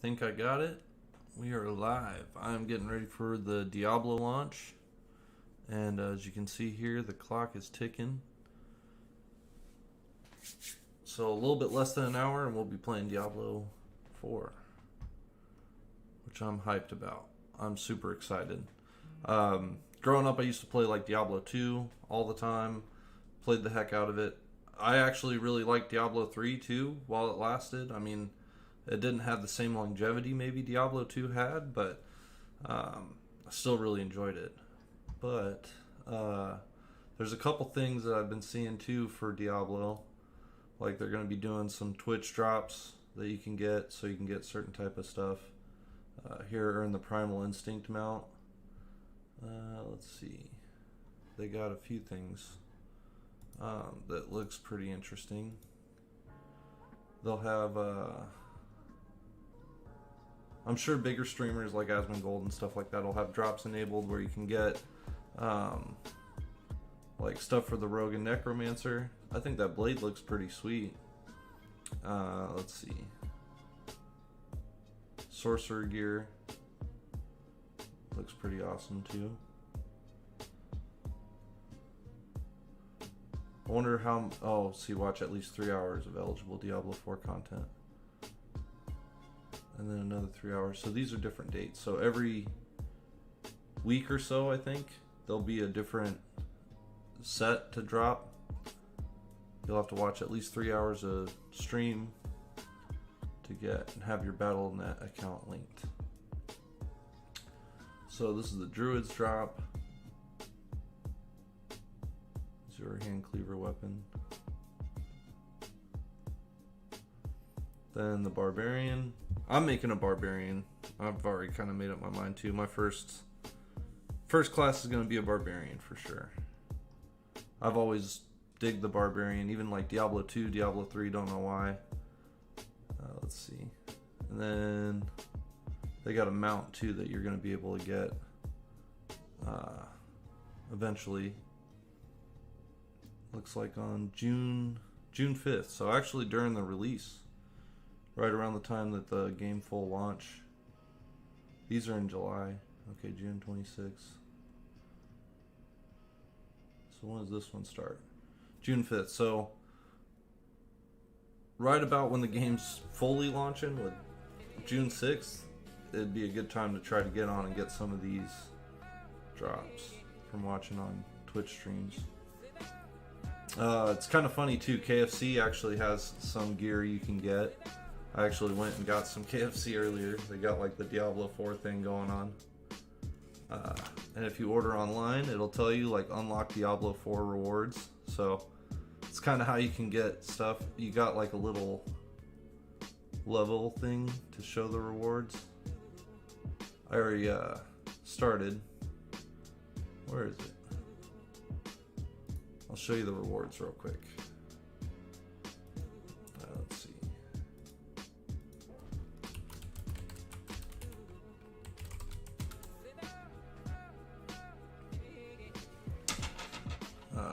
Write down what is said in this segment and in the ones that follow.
think I got it. We are live. I'm getting ready for the Diablo launch. And as you can see here, the clock is ticking. So a little bit less than an hour and we'll be playing Diablo 4. Which I'm hyped about. I'm super excited. Growing up, I used to play like Diablo 2 all the time. Played the heck out of it. I actually really liked Diablo 3 too while it lasted. I mean, it didn't have the same longevity maybe Diablo 2 had, but I still really enjoyed it. But there's a couple things that I've been seeing too for Diablo. Like they're going to be doing some Twitch drops that you can get, so you can get certain type of stuff. Here are in the Primal Instinct mount. Let's see. They got a few things that looks pretty interesting. They'll have I'm sure bigger streamers like Asmongold and stuff like that will have drops enabled where you can get like stuff for the Rogue and Necromancer. I think that blade looks pretty sweet. Let's see. Sorcerer gear looks pretty awesome too. I wonder how. Oh, see, watch at least 3 hours of eligible Diablo 4 content. And then another 3 hours. So these are different dates. So every week or so, I think, there'll be a different set to drop. You'll have to watch at least 3 hours of stream to get and have your Battle.net account linked. So this is the Druid's drop. Your hand cleaver weapon. Then the Barbarian. I'm making a Barbarian. I've already kind of made up my mind too. My first class is going to be a Barbarian for sure. I've always digged the Barbarian, even like Diablo 2, Diablo 3, don't know why. Let's see. And then they got a mount too that you're going to be able to get eventually. Looks like on June 5th. So actually during the release, right around the time that the game full launch. These are in July. Okay, June 26th. So when does this one start? June 5th. So right about when the game's fully launching, with June 6th, it'd be a good time to try to get on and get some of these drops from watching on Twitch streams. It's kind of funny too. KFC actually has some gear you can get. I actually went and got some KFC earlier. They got like the Diablo 4 thing going on. And if you order online, it'll tell you like unlock Diablo 4 rewards. So it's kind of how you can get stuff. You got like a little level thing to show the rewards. I already started. Where is it? I'll show you the rewards real quick. Let's see.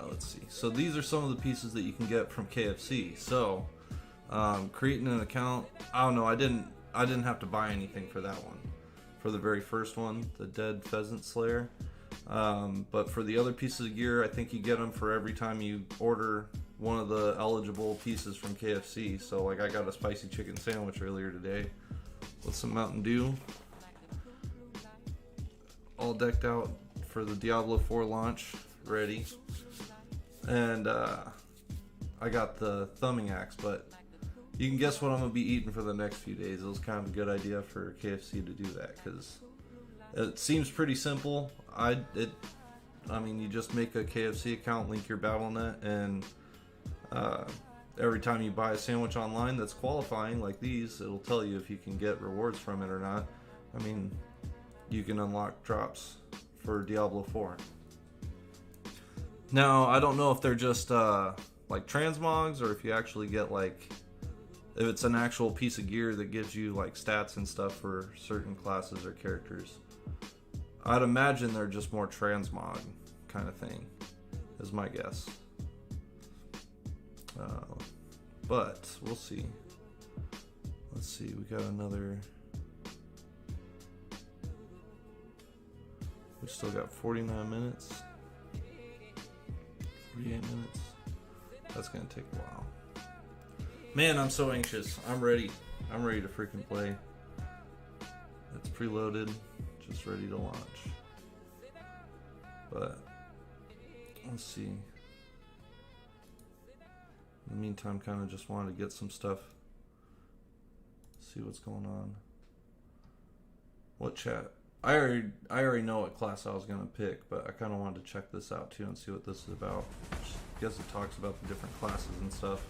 Let's see. So these are some of the pieces that you can get from KFC. So creating an account. I don't know. I didn't have to buy anything for that one. For the very first one, the Dead Pheasant Slayer. But for the other pieces of gear, I think you get them for every time you order one of the eligible pieces from KFC. So like I got a spicy chicken sandwich earlier today with some Mountain Dew. All decked out for the Diablo 4 launch, ready. And I got the thumbing axe, but you can guess what I'm going to be eating for the next few days. It was kind of a good idea for KFC to do that because it seems pretty simple. I mean, you just make a KFC account, link your Battle.net, and every time you buy a sandwich online that's qualifying, like these, it'll tell you if you can get rewards from it or not. I mean, you can unlock drops for Diablo 4. Now, I don't know if they're just like transmogs or if you actually get like, if it's an actual piece of gear that gives you like stats and stuff for certain classes or characters. I'd imagine they're just more transmog kind of thing, is my guess. But we'll see. Let's see, we got another We still got 49 minutes. 48 minutes. That's gonna take a while. Man, I'm so anxious. I'm ready. I'm ready to freaking play. It's preloaded, just ready to launch. But let's see. In the meantime, kind of just wanted to get some stuff. See what's going on. What chat? I already know what class I was gonna pick, but I kind of wanted to check this out too and see what this is about. I guess it talks about the different classes and stuff.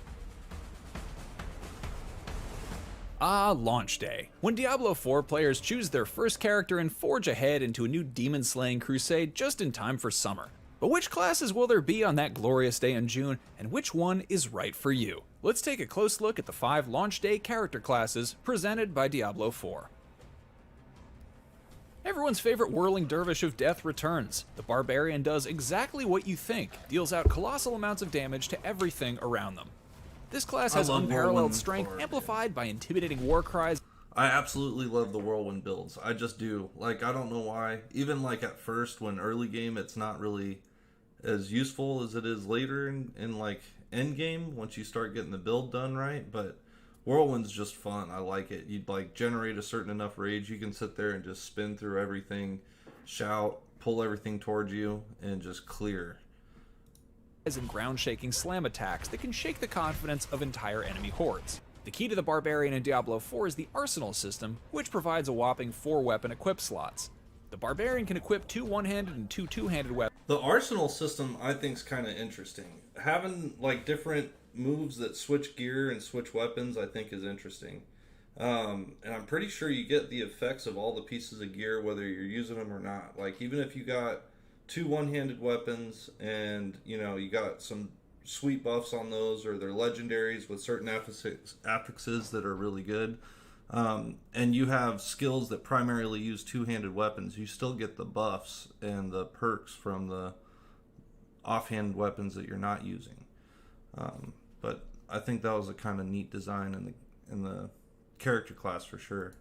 Launch day. When Diablo 4 players choose their first character and forge ahead into a new demon-slaying crusade just in time for summer. But which classes will there be on that glorious day in June, and which one is right for you? Let's take a close look at the 5 launch day character classes presented by Diablo 4. Everyone's favorite whirling dervish of death returns. The barbarian does exactly what you think, deals out colossal amounts of damage to everything around them. This class has unparalleled strength, amplified by intimidating war cries. I absolutely love the whirlwind builds. I just do. Like, I don't know why. Even like at first, when early game, it's not really as useful as it is later in like end game once you start getting the build done right. But whirlwind's just fun. I like it. You'd like generate a certain enough rage, you can sit there and just spin through everything, shout, pull everything towards you, and just clear. And ground-shaking slam attacks that can shake the confidence of entire enemy hordes. The key to the Barbarian in Diablo 4 is the Arsenal system, which provides a whopping 4 weapon equip slots. The Barbarian can equip 2 one-handed and 2 two-handed weapons. The Arsenal system I think is kind of interesting. Having like different moves that switch gear and switch weapons I think is interesting. And I'm pretty sure you get the effects of all the pieces of gear whether you're using them or not. Like even if you got 2 one-handed weapons and you know you got some sweet buffs on those, or they're legendaries with certain affixes that are really good, and you have skills that primarily use 2-handed weapons, you still get the buffs and the perks from the offhand weapons that you're not using. But I think that was a kind of neat design in the character class for sure.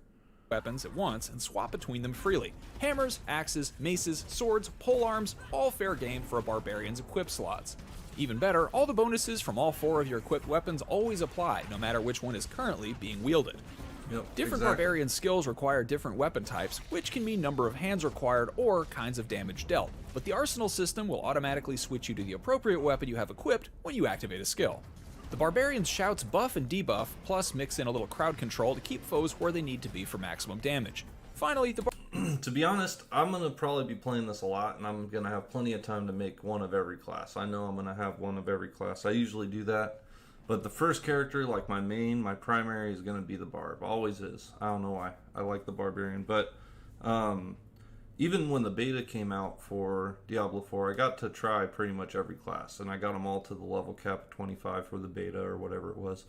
Weapons at once and swap between them freely. Hammers, axes, maces, swords, polearms, all fair game for a barbarian's equip slots. Even better, all the bonuses from all 4 of your equipped weapons always apply, no matter which one is currently being wielded. Yep, different barbarian skills require different weapon types, which can mean number of hands required or kinds of damage dealt, but the Arsenal system will automatically switch you to the appropriate weapon you have equipped when you activate a skill. The Barbarian's shouts buff and debuff, plus mix in a little crowd control to keep foes where they need to be for maximum damage. Finally, the to be honest, I'm going to probably be playing this a lot, and I'm going to have plenty of time to make one of every class. I know I'm going to have one of every class. I usually do that. But the first character, like my primary, is going to be the Barb. Always is. I don't know why. I like the Barbarian. But even when the beta came out for Diablo 4, I got to try pretty much every class. And I got them all to the level cap of 25 for the beta or whatever it was.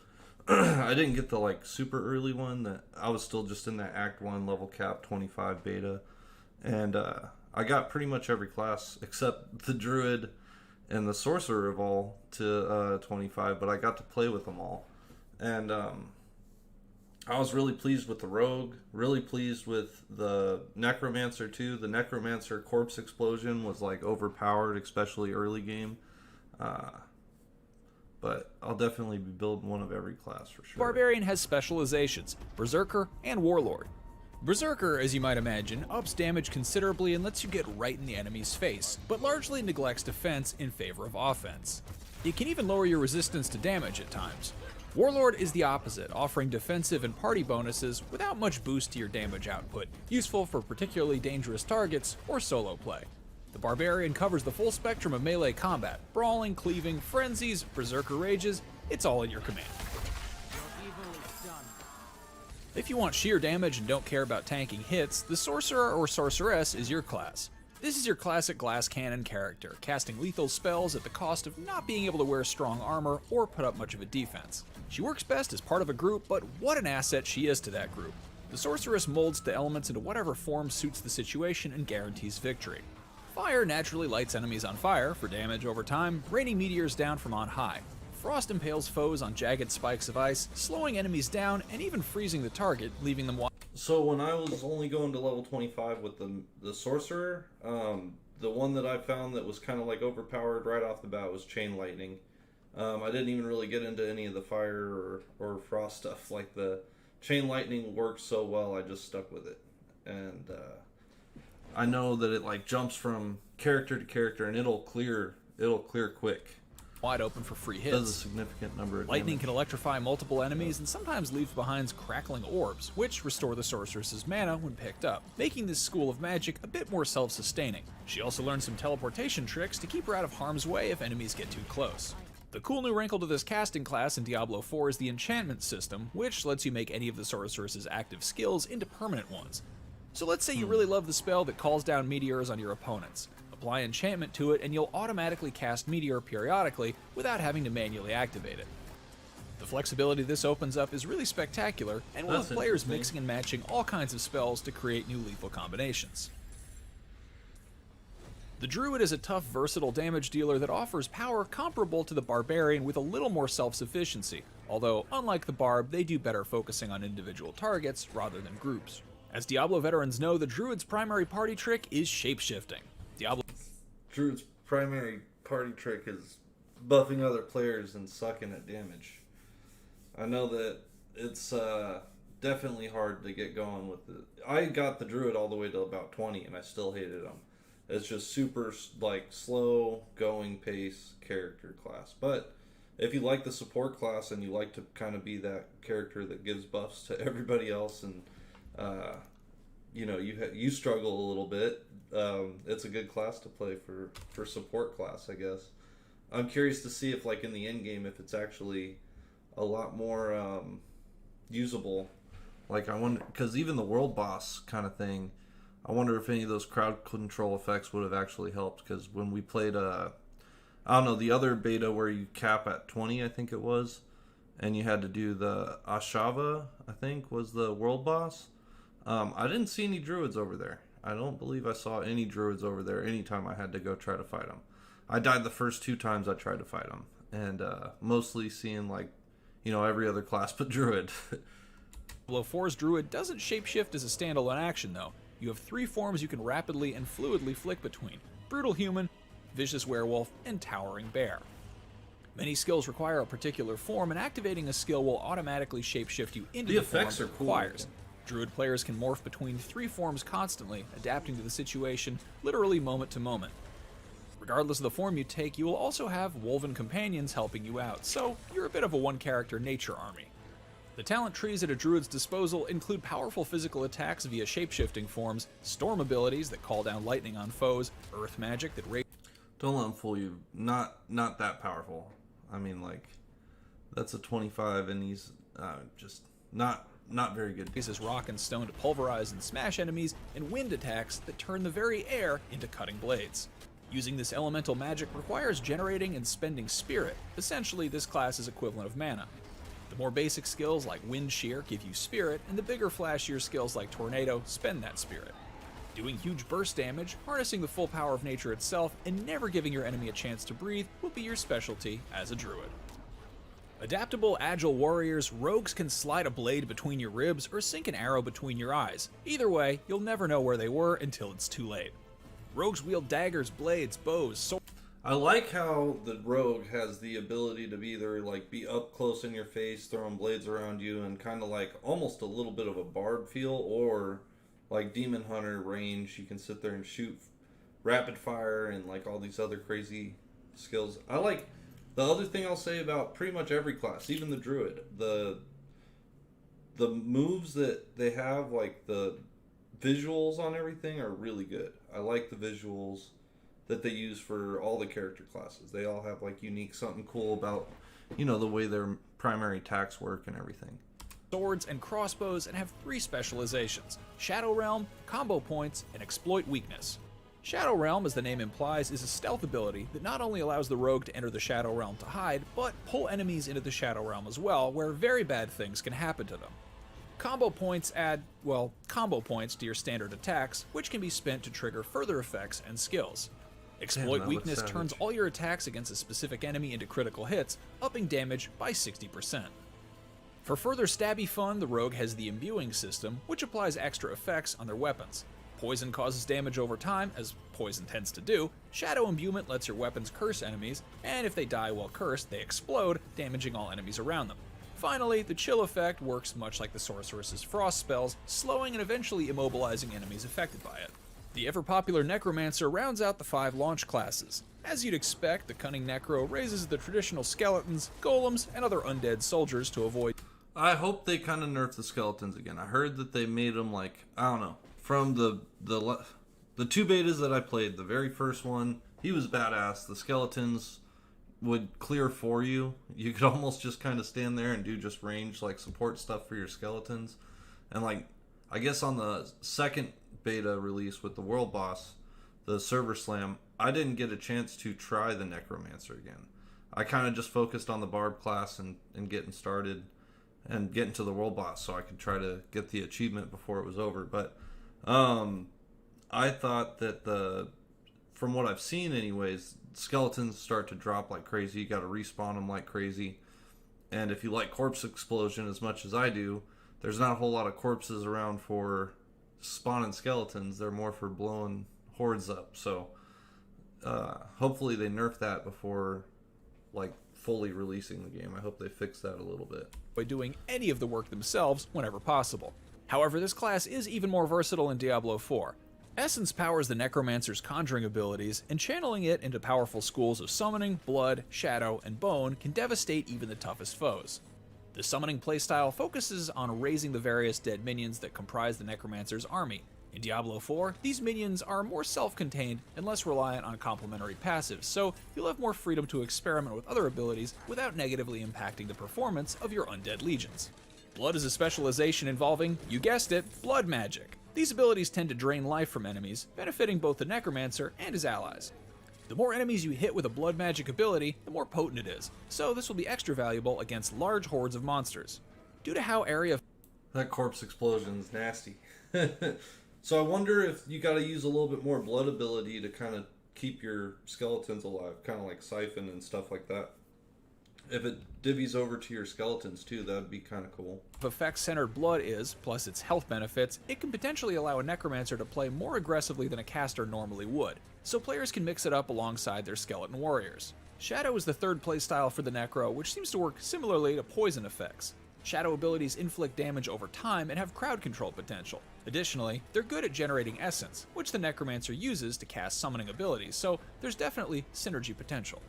I didn't get the like super early one. That I was still just in that Act 1 level cap 25 beta. And I got pretty much every class except the Druid and the Sorcerer of all to 25, but I got to play with them all. And I was really pleased with the Rogue, really pleased with the Necromancer too. The Necromancer Corpse Explosion was like overpowered, especially early game. But I'll definitely be building one of every class for sure. Barbarian has specializations, Berserker and Warlord. Berserker, as you might imagine, ups damage considerably and lets you get right in the enemy's face, but largely neglects defense in favor of offense. It can even lower your resistance to damage at times. Warlord is the opposite, offering defensive and party bonuses without much boost to your damage output, useful for particularly dangerous targets or solo play. The Barbarian covers the full spectrum of melee combat, brawling, cleaving, frenzies, berserker rages, it's all in your command. If you want sheer damage and don't care about tanking hits, the Sorcerer or Sorceress is your class. This is your classic glass cannon character, casting lethal spells at the cost of not being able to wear strong armor or put up much of a defense. She works best as part of a group, but what an asset she is to that group. The Sorceress molds the elements into whatever form suits the situation and guarantees victory. Fire naturally lights enemies on fire for damage over time, raining meteors down from on high. Frost impales foes on jagged spikes of ice, slowing enemies down and even freezing the target, leaving them So when I was only going to level 25 with the sorcerer, the one that I found that was kind of like overpowered right off the bat was chain lightning. I didn't even really get into any of the fire or frost stuff. Like the chain lightning worked so well, I just stuck with it. And I know that it like jumps from character to character, and it'll clear quick. wide open for free Does a hits. significant number of Lightning damage. can electrify multiple enemies and sometimes leaves behind crackling orbs, which restore the sorceress's mana when picked up, making this school of magic a bit more self-sustaining. She also learns some teleportation tricks to keep her out of harm's way if enemies get too close. The cool new wrinkle to this casting class in Diablo 4 is the enchantment system, which lets you make any of the sorceress's active skills into permanent ones. So let's say you really love the spell that calls down meteors on your opponents. Apply enchantment to it and you'll automatically cast Meteor periodically without having to manually activate it. The flexibility this opens up is really spectacular, and will That's have players interesting. mixing and matching all kinds of spells to create new lethal combinations. The Druid is a tough, versatile damage dealer that offers power comparable to the Barbarian with a little more self-sufficiency, although unlike the Barb, they do better focusing on individual targets rather than groups. As Diablo veterans know, the Druid's primary party trick is shapeshifting. Diablo Druid's primary party trick is buffing other players and sucking at damage. I know that it's definitely hard to get going with it. I got the Druid all the way to about 20 and I still hated him. It's just super like slow going pace character class. But if you like the support class and you like to kind of be that character that gives buffs to everybody else, and you know you struggle a little bit, it's a good class to play for support class, I guess. I'm curious to see if like in the end game if it's actually a lot more usable. Like I wonder, because even the world boss kind of thing, I wonder if any of those crowd control effects would have actually helped. Because when we played, I don't know, the other beta where you cap at 20, I think it was, and you had to do the Ashava, I think, was the world boss. I didn't see any druids over there. I don't believe I saw any druids over there anytime I had to go try to fight them. I died the first 2 times I tried to fight them. And mostly seeing, like, you know, every other class but druid. Diablo 4's Druid doesn't shapeshift as a standalone action though. You have 3 forms you can rapidly and fluidly flick between: Brutal Human, Vicious Werewolf, and Towering Bear. Many skills require a particular form, and activating a skill will automatically shapeshift you into The the form effects it are cool. requires. Druid players can morph between 3 forms constantly, adapting to the situation literally moment to moment. Regardless of the form you take, you will also have woven companions helping you out, so you're a bit of a one-character nature army. The talent trees at a druid's disposal include powerful physical attacks via shapeshifting forms, storm abilities that call down lightning on foes, earth magic that Don't let them fool you. Not that powerful. I mean, like, that's a 25 and he's just not very good. raises rock and stone to pulverize and smash enemies, and wind attacks that turn the very air into cutting blades. Using this elemental magic requires generating and spending spirit. Essentially, this class is equivalent of mana. The more basic skills like Wind Shear give you spirit, and the bigger flashier skills like Tornado spend that spirit. Doing huge burst damage, harnessing the full power of nature itself, and never giving your enemy a chance to breathe will be your specialty as a druid. Adaptable, agile warriors, rogues can slide a blade between your ribs or sink an arrow between your eyes. Either way, you'll never know where they were until it's too late. Rogues wield daggers, blades, bows, swords. I like how the rogue has the ability to either like be up close in your face, throwing blades around you, and kind of like almost a little bit of a bard feel, or like demon hunter range. You can sit there and shoot rapid fire and like all these other crazy skills. I like the other thing I'll say about pretty much every class, even the druid, the moves that they have, like the visuals on everything are really good. I like the visuals that they use for all the character classes. They all have like unique something cool about, you know, the way their primary attacks work and everything. Swords and crossbows, and have 3 specializations: Shadow Realm, Combo Points, and Exploit Weakness. Shadow Realm, as the name implies, is a stealth ability that not only allows the rogue to enter the Shadow Realm to hide, but pull enemies into the Shadow Realm as well, where very bad things can happen to them. Combo Points add, well, combo points to your standard attacks, which can be spent to trigger further effects and skills. Exploit that Weakness looks turns savage. all your attacks against a specific enemy into critical hits, upping damage by 60%. For further stabby fun, the Rogue has the Imbuing system, which applies extra effects on their weapons. Poison causes damage over time, as poison tends to do. Shadow Imbuement lets your weapons curse enemies, and if they die while cursed, they explode, damaging all enemies around them. Finally, the Chill effect works much like the Sorceress's Frost spells, slowing and eventually immobilizing enemies affected by it. The ever-popular Necromancer rounds out the 5 launch classes. As you'd expect, the Cunning Necro raises the traditional skeletons, golems, and other undead soldiers to avoid. I hope they kind of nerf the skeletons again. I heard that they made them like, I don't know, from the 2 betas that I played. The very first one, he was badass. The skeletons would clear for you. You could almost just kind of stand there and do just range like support stuff for your skeletons. And like, I guess on the second beta release with the world boss, the server slam, I didn't get a chance to try the Necromancer again. I kind of just focused on the Barb class and getting started and getting to the world boss so I could try to get the achievement before it was over. But I thought that from what I've seen anyways, skeletons start to drop like crazy. You got to respawn them like crazy. And if you like corpse explosion as much as I do, there's not a whole lot of corpses around for spawning skeletons. They're more for blowing hordes up. So hopefully they nerf that before like fully releasing the game. I hope they fix that a little bit. By doing any of the work themselves whenever possible. However, this class is even more versatile in Diablo 4. Essence powers the Necromancer's conjuring abilities, and channeling it into powerful schools of summoning, blood, shadow, and bone can devastate even the toughest foes. The summoning playstyle focuses on raising the various dead minions that comprise the Necromancer's army. In Diablo 4, these minions are more self-contained and less reliant on complementary passives, so you'll have more freedom to experiment with other abilities without negatively impacting the performance of your undead legions. Blood is a specialization involving, you guessed it, blood magic. These abilities tend to drain life from enemies, benefiting both the Necromancer and his allies. The more enemies you hit with a blood magic ability, the more potent it is, so this will be extra valuable against large hordes of monsters. Due to how area... That corpse explosion is nasty. So I wonder if you got to use a little bit more blood ability to kind of keep your skeletons alive, kind of like Siphon and stuff like that. If it divvies over to your skeletons too, that'd be kind of cool. If effect-centered blood is, plus its health benefits, it can potentially allow a Necromancer to play more aggressively than a caster normally would, so players can mix it up alongside their skeleton warriors. Shadow is the third playstyle for the Necro, which seems to work similarly to poison effects. Shadow abilities inflict damage over time and have crowd control potential. Additionally, they're good at generating essence, which the Necromancer uses to cast summoning abilities, so there's definitely synergy potential.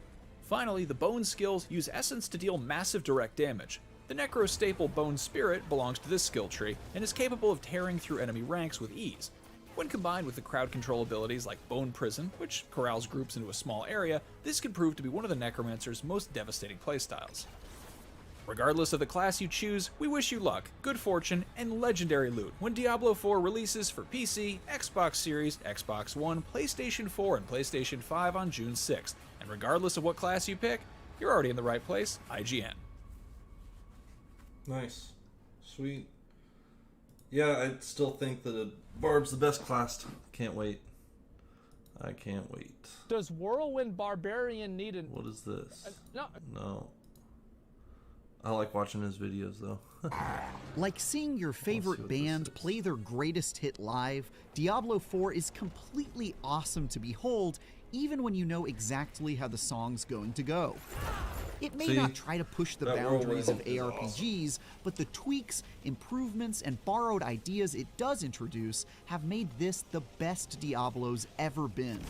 Finally, the Bone skills use essence to deal massive direct damage. The Necro staple Bone Spirit belongs to this skill tree and is capable of tearing through enemy ranks with ease. When combined with the crowd control abilities like Bone Prison, which corrals groups into a small area, this could prove to be one of the Necromancer's most devastating playstyles. Regardless of the class you choose, we wish you luck, good fortune, and legendary loot when Diablo 4 releases for PC, Xbox Series, Xbox One, PlayStation 4, and PlayStation 5 on June 6th. And regardless of what class you pick, you're already in the right place, IGN. Nice. Sweet. Yeah, I still think that Barb's the best class. Can't wait. I can't wait. Does Whirlwind Barbarian need an... What is this? No. No. I like watching his videos, though. Like seeing your favorite what this band is. play their greatest hit live, Diablo 4 is completely awesome to behold, even when you know exactly how the song's going to go. It may See, not try to push the that boundaries of Whirlwind is ARPGs, but the tweaks, improvements, and borrowed ideas it does introduce have made this the best Diablo's ever been.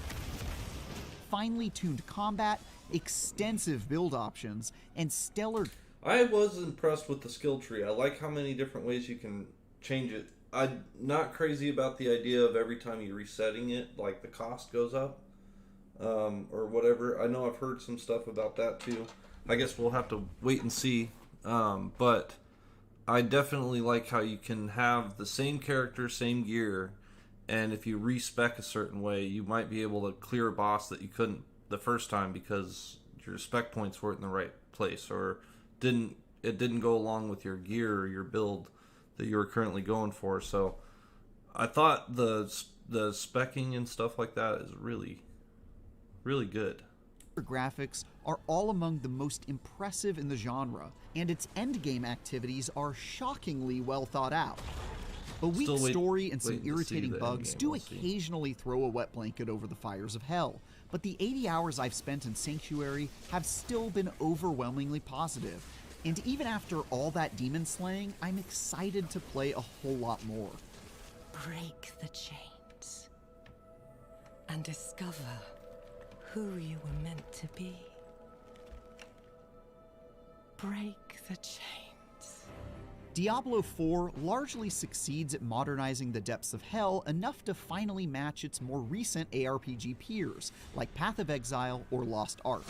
Finely tuned combat, extensive build options, and stellar... I was impressed with the skill tree. I like how many different ways you can change it. I'm not crazy about the idea of every time you're resetting it, like the cost goes up, or whatever. I know I've heard some stuff about that too. I guess we'll have to wait and see. But I definitely like how you can have the same character, same gear, and if you respec a certain way, you might be able to clear a boss that you couldn't the first time because your spec points weren't in the right place, or it didn't go along with your gear or your build that you were currently going for. So I thought the specking and stuff like that is really really good. Graphics are all among the most impressive in the genre, and its endgame activities are shockingly well thought out. A weak story and some irritating bugs do occasionally throw a wet blanket over the fires of hell, but the 80 hours I've spent in Sanctuary have still been overwhelmingly positive, and even after all that demon slaying, I'm excited to play a whole lot more. Break the chains and discover who you were meant to be. Break the chains. Diablo 4 largely succeeds at modernizing the depths of hell enough to finally match its more recent ARPG peers, like Path of Exile or Lost Ark.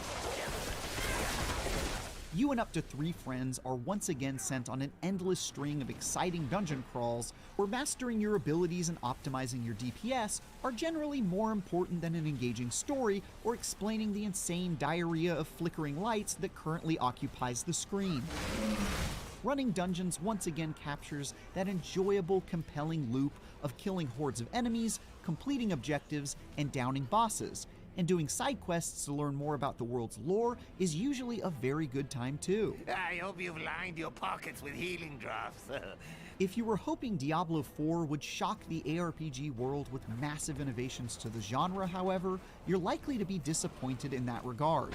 You and up to 3 friends are once again sent on an endless string of exciting dungeon crawls, where mastering your abilities and optimizing your DPS are generally more important than an engaging story or explaining the insane diarrhea of flickering lights that currently occupies the screen. Running dungeons once again captures that enjoyable, compelling loop of killing hordes of enemies, completing objectives, and downing bosses. And doing side quests to learn more about the world's lore is usually a very good time too. I hope you've lined your pockets with healing drops. If you were hoping Diablo 4 would shock the ARPG world with massive innovations to the genre, however, you're likely to be disappointed in that regard.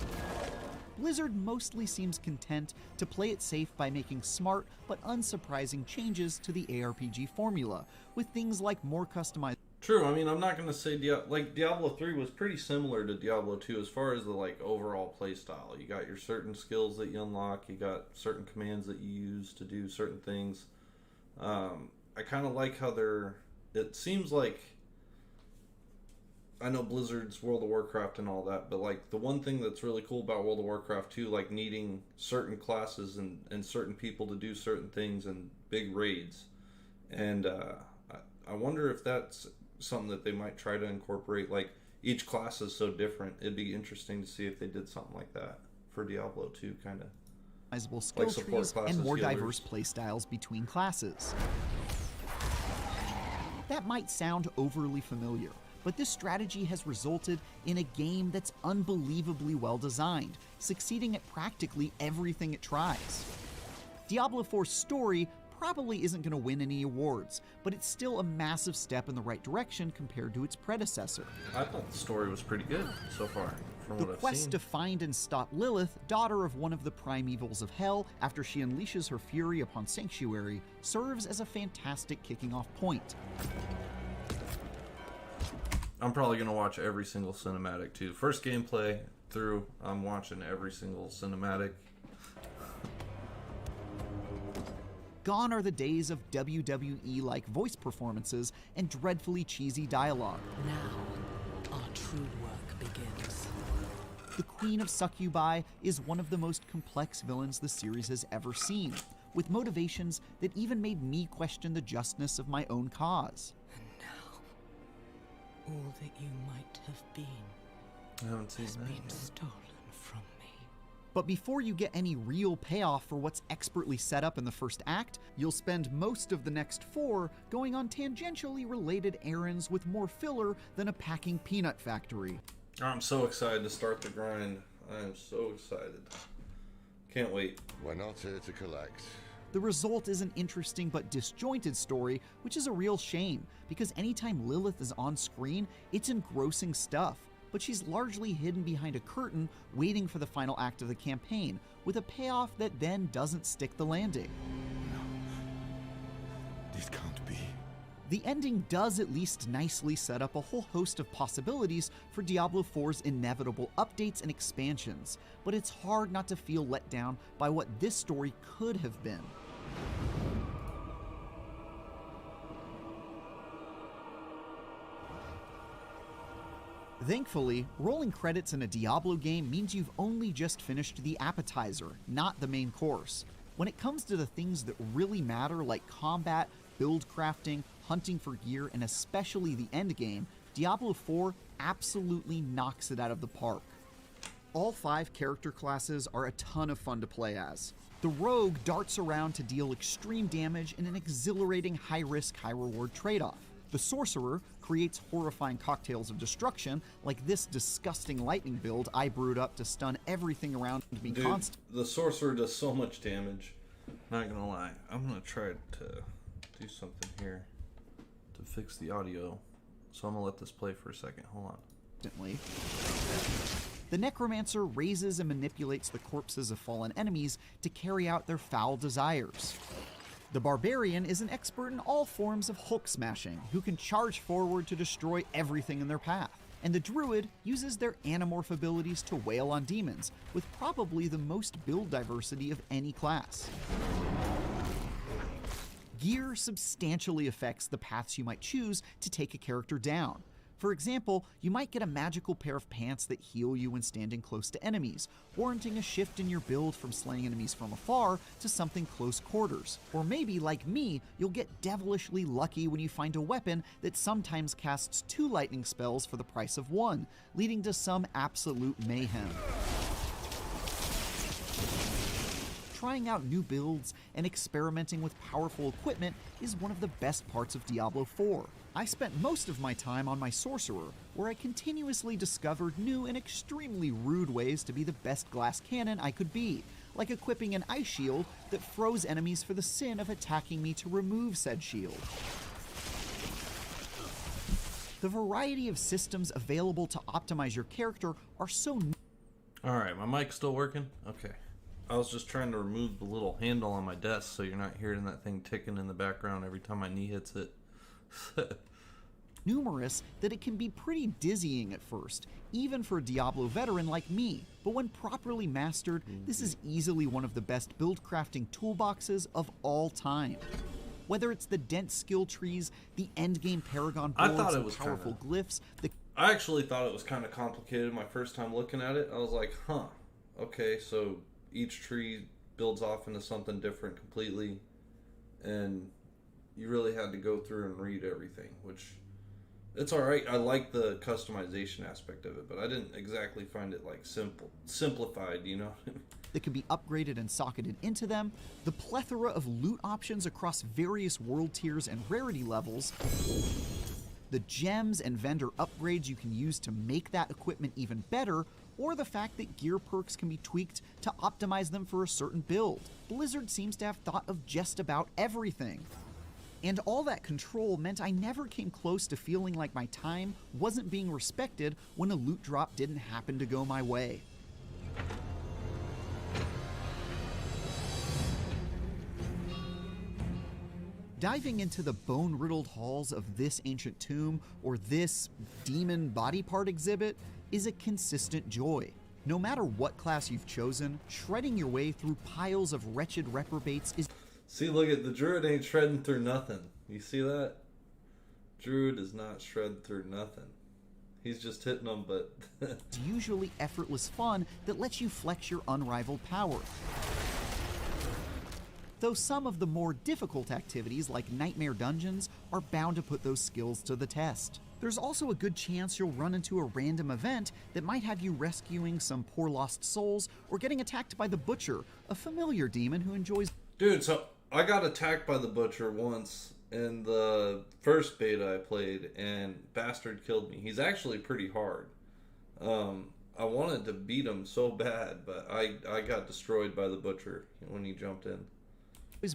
Blizzard mostly seems content to play it safe by making smart but unsurprising changes to the ARPG formula, with things like more customized. True, I mean, I'm not going to say Diablo 3 was pretty similar to Diablo 2 as far as the overall play style. You got your certain skills that you unlock, you got certain commands that you use to do certain things. I kind of like how it seems like, I know Blizzard's World of Warcraft and all that, but the one thing that's really cool about World of Warcraft too, needing certain classes and certain people to do certain things and big raids. And I wonder if that's something that they might try to incorporate. Each class is so different. It'd be interesting to see if they did something like that for Diablo 2, kind of. Skill trees and more diverse playstyles between classes. That might sound overly familiar, but this strategy has resulted in a game that's unbelievably well designed, succeeding at practically everything it tries. Diablo 4's story probably isn't going to win any awards, but it's still a massive step in the right direction compared to its predecessor. I thought the story was pretty good so far, from The what I've quest seen. to find and stop Lilith, daughter of one of the primevals of hell, after she unleashes her fury upon Sanctuary, serves as a fantastic kicking off point. I'm probably going to watch every single cinematic too. First gameplay through, I'm watching every single cinematic. Gone are the days of WWE-like voice performances and dreadfully cheesy dialogue. Now, our true work begins. The Queen of Succubi is one of the most complex villains the series has ever seen, with motivations that even made me question the justness of my own cause. And now, all that you might have been I haven't seen has that been yet. stolen from me. But before you get any real payoff for what's expertly set up in the first act, you'll spend most of the next 4 going on tangentially related errands with more filler than a packing peanut factory. I'm so excited to start the grind. I am so excited. Can't wait. We're not here to collect. The result is an interesting but disjointed story, which is a real shame, because anytime Lilith is on screen, it's engrossing stuff. But she's largely hidden behind a curtain, waiting for the final act of the campaign, with a payoff that then doesn't stick the landing. This can't be. The ending does at least nicely set up a whole host of possibilities for Diablo 4's inevitable updates and expansions, but it's hard not to feel let down by what this story could have been. Thankfully, rolling credits in a Diablo game means you've only just finished the appetizer, not the main course. When it comes to the things that really matter, like combat, build crafting, hunting for gear, and especially the endgame, Diablo 4 absolutely knocks it out of the park. All 5 character classes are a ton of fun to play as. The rogue darts around to deal extreme damage in an exhilarating high-risk, high-reward trade-off. The sorcerer creates horrifying cocktails of destruction, like this disgusting lightning build I brewed up to stun everything around me Dude, constantly. the sorcerer does so much damage. Not gonna lie, I'm gonna try to do something here to fix the audio. So I'm gonna let this play for a second. Hold on. The necromancer raises and manipulates the corpses of fallen enemies to carry out their foul desires. The barbarian is an expert in all forms of Hulk smashing, who can charge forward to destroy everything in their path. And the druid uses their animorph abilities to wail on demons, with probably the most build diversity of any class. Gear substantially affects the paths you might choose to take a character down. For example, you might get a magical pair of pants that heal you when standing close to enemies, warranting a shift in your build from slaying enemies from afar to something close quarters. Or maybe, like me, you'll get devilishly lucky when you find a weapon that sometimes casts 2 lightning spells for the price of 1, leading to some absolute mayhem. Trying out new builds and experimenting with powerful equipment is one of the best parts of Diablo 4. I spent most of my time on my sorcerer, where I continuously discovered new and extremely rude ways to be the best glass cannon I could be, like equipping an ice shield that froze enemies for the sin of attacking me to remove said shield. The variety of systems available to optimize your character are so Alright, my mic's still working? Okay. I was just trying to remove the little handle on my desk so you're not hearing that thing ticking in the background every time my knee hits it. numerous that it can be pretty dizzying at first, even for a Diablo veteran like me. But when properly mastered, this is easily one of the best build crafting toolboxes of all time. Whether it's the dense skill trees, the endgame paragon builds, and powerful glyphs, I actually thought it was kind of complicated my first time looking at it. I was like, huh, okay, so each tree builds off into something different completely, and you really had to go through and read everything, which it's all right. I like the customization aspect of it, but I didn't exactly find it like simplified, you know. that can be upgraded and socketed into them, the plethora of loot options across various world tiers and rarity levels, the gems and vendor upgrades you can use to make that equipment even better, or the fact that gear perks can be tweaked to optimize them for a certain build. Blizzard seems to have thought of just about everything. And all that control meant I never came close to feeling like my time wasn't being respected when a loot drop didn't happen to go my way. Diving into the bone-riddled halls of this ancient tomb or this demon body part exhibit is a consistent joy. No matter what class you've chosen, shredding your way through piles of wretched reprobates is... See, look at the druid ain't shredding through nothing. You see that? Druid is not shred through nothing. He's just hitting them, but... It's usually effortless fun that lets you flex your unrivaled power. Though some of the more difficult activities, like nightmare dungeons, are bound to put those skills to the test. There's also a good chance you'll run into a random event that might have you rescuing some poor lost souls or getting attacked by the Butcher, a familiar demon who enjoys... Dude, so I got attacked by the Butcher once in the first beta I played, and Bastard killed me. He's actually pretty hard. I wanted to beat him so bad, but I got destroyed by the Butcher when he jumped in.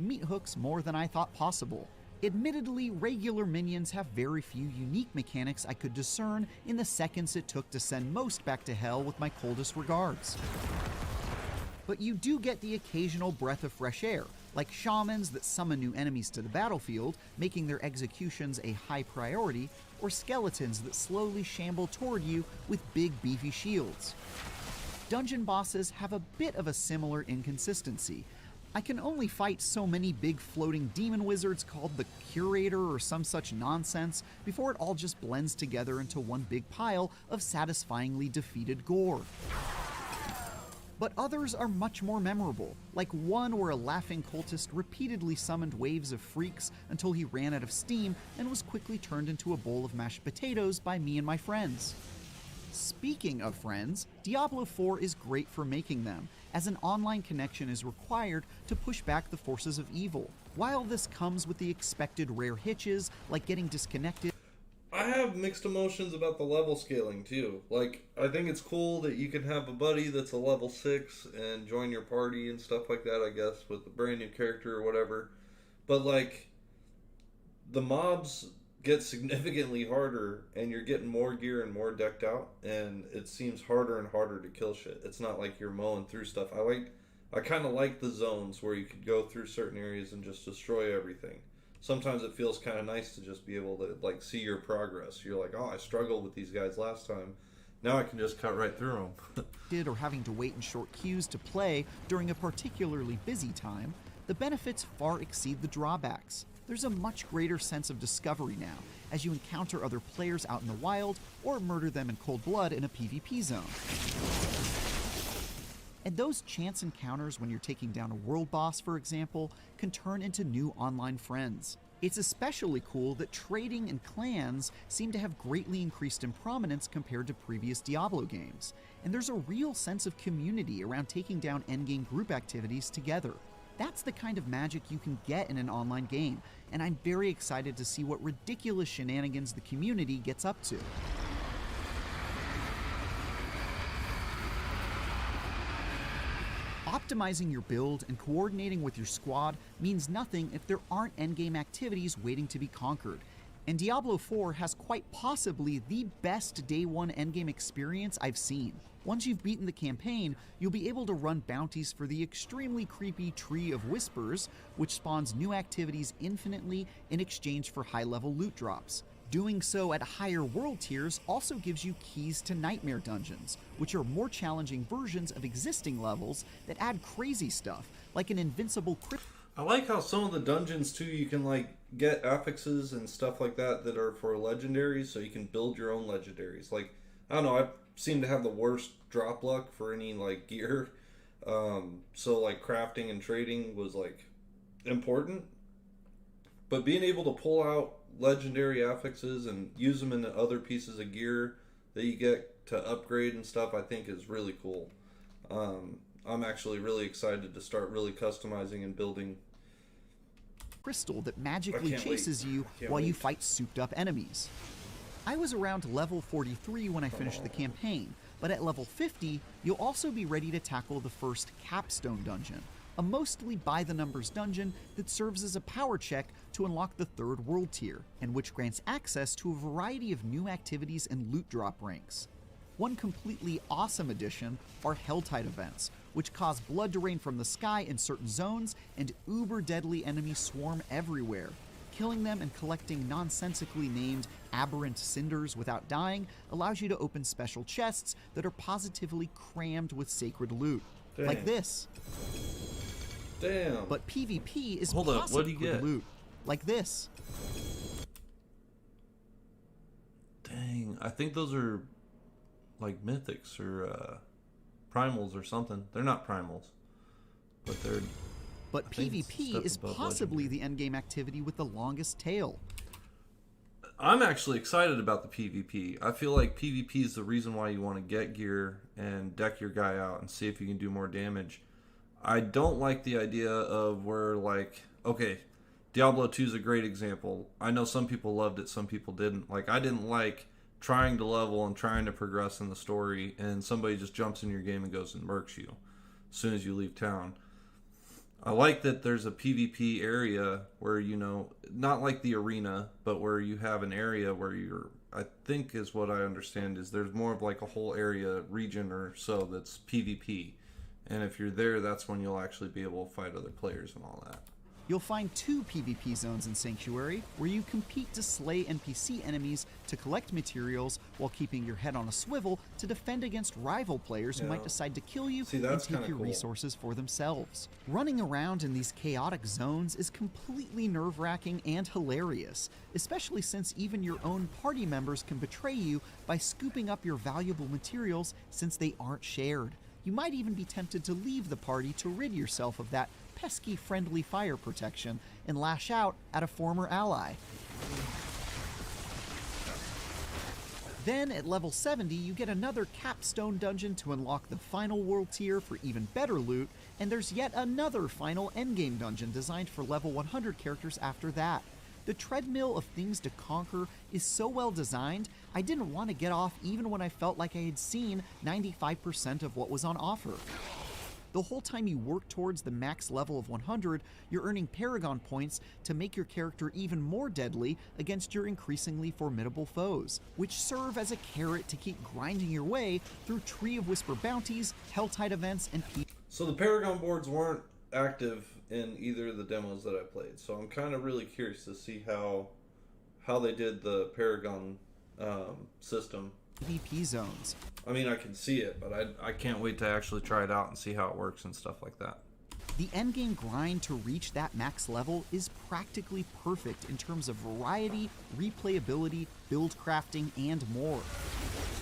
meat hooks more than I thought possible. Admittedly, regular minions have very few unique mechanics I could discern in the seconds it took to send most back to hell with my coldest regards. But you do get the occasional breath of fresh air, like shamans that summon new enemies to the battlefield, making their executions a high priority, or skeletons that slowly shamble toward you with big beefy shields. Dungeon bosses have a bit of a similar inconsistency. I can only fight so many big floating demon wizards called the Curator or some such nonsense before it all just blends together into one big pile of satisfyingly defeated gore. But others are much more memorable, like one where a laughing cultist repeatedly summoned waves of freaks until he ran out of steam and was quickly turned into a bowl of mashed potatoes by me and my friends. Speaking of friends, Diablo 4 is great for making them, as an online connection is required to push back the forces of evil. While this comes with the expected rare hitches, like getting disconnected, I have mixed emotions about the level scaling too. Like, I think it's cool that you can have a buddy that's a level 6 and join your party and stuff like that, I guess, with a brand new character or whatever. But, like, the mobs get significantly harder and you're getting more gear and more decked out, and it seems harder and harder to kill shit. It's not like you're mowing through stuff. I kind of like the zones where you could go through certain areas and just destroy everything. Sometimes it feels kind of nice to just be able to, like, see your progress. You're like, oh, I struggled with these guys last time. Now I can just cut right through them. or having to wait in short queues to play during a particularly busy time, the benefits far exceed the drawbacks. There's a much greater sense of discovery now, as you encounter other players out in the wild or murder them in cold blood in a PvP zone. And those chance encounters when you're taking down a world boss, for example, can turn into new online friends. It's especially cool that trading and clans seem to have greatly increased in prominence compared to previous Diablo games, and there's a real sense of community around taking down endgame group activities together. That's the kind of magic you can get in an online game, and I'm very excited to see what ridiculous shenanigans the community gets up to. Optimizing your build and coordinating with your squad means nothing if there aren't endgame activities waiting to be conquered. And Diablo 4 has quite possibly the best day one endgame experience I've seen. Once you've beaten the campaign, you'll be able to run bounties for the extremely creepy Tree of Whispers, which spawns new activities infinitely in exchange for high-level loot drops. Doing so at higher world tiers also gives you keys to nightmare dungeons, which are more challenging versions of existing levels that add crazy stuff, like an invincible crypt. I like how some of the dungeons too, you can like get affixes and stuff like that that are for legendaries, so you can build your own legendaries. Like, I don't know, I seem to have the worst drop luck for any like gear, so like crafting and trading was like important, but being able to pull out legendary affixes and use them into other pieces of gear that you get to upgrade and stuff, I think is really cool. I'm actually really excited to start really customizing and building Crystal that magically chases you while you fight souped up enemies. I was around level 43 when I finished the campaign, but at level 50, you'll also be ready to tackle the first Capstone Dungeon, a mostly by-the-numbers dungeon that serves as a power check to unlock the third world tier, and which grants access to a variety of new activities and loot drop ranks. One completely awesome addition are Helltide events, which cause blood to rain from the sky in certain zones and uber-deadly enemies swarm everywhere. Killing them and collecting nonsensically named aberrant cinders without dying allows you to open special chests that are positively crammed with sacred loot. Dang. Like this. Damn. But PvP is Hold up, what'd positive you get? loot. Like this. Dang, I think those are like mythics or primals or something. They're not primals, but they're... But I think it's PvP step is above possibly legendary. the endgame activity with the longest tail. I'm actually excited about the PvP. I feel like PvP is the reason why you want to get gear and deck your guy out and see if you can do more damage. I don't like the idea of where, like, okay, Diablo 2 is a great example. I know some people loved it, some people didn't. Like, I didn't like trying to level and trying to progress in the story, and somebody just jumps in your game and goes and murks you as soon as you leave town. I like that there's a PvP area where, you know, not like the arena, but where you have an area where you're, I think is what I understand, is there's more of like a whole area, region or so that's PvP. And if you're there, that's when you'll actually be able to fight other players and all that. You'll find 2 PvP zones in Sanctuary, where you compete to slay NPC enemies to collect materials while keeping your head on a swivel to defend against rival players who might decide to kill you and that's take kinda your cool. resources for themselves. Running around in these chaotic zones is completely nerve-wracking and hilarious, especially since even your own party members can betray you by scooping up your valuable materials since they aren't shared. You might even be tempted to leave the party to rid yourself of that pesky friendly fire protection and lash out at a former ally. Then at level 70, you get another capstone dungeon to unlock the final world tier for even better loot, and there's yet another final endgame dungeon designed for level 100 characters after that. The treadmill of things to conquer is so well designed, I didn't want to get off even when I felt like I had seen 95% of what was on offer. The whole time you work towards the max level of 100, you're earning Paragon points to make your character even more deadly against your increasingly formidable foes, which serve as a carrot to keep grinding your way through Tree of Whisper bounties, Helltide events, and So the Paragon boards weren't active in either of the demos that I played, so I'm kind of really curious to see how they did the Paragon system. PvP zones. I mean, I can see it, but I can't wait to actually try it out and see how it works and stuff like that. The endgame grind to reach that max level is practically perfect in terms of variety, replayability, build crafting, and more.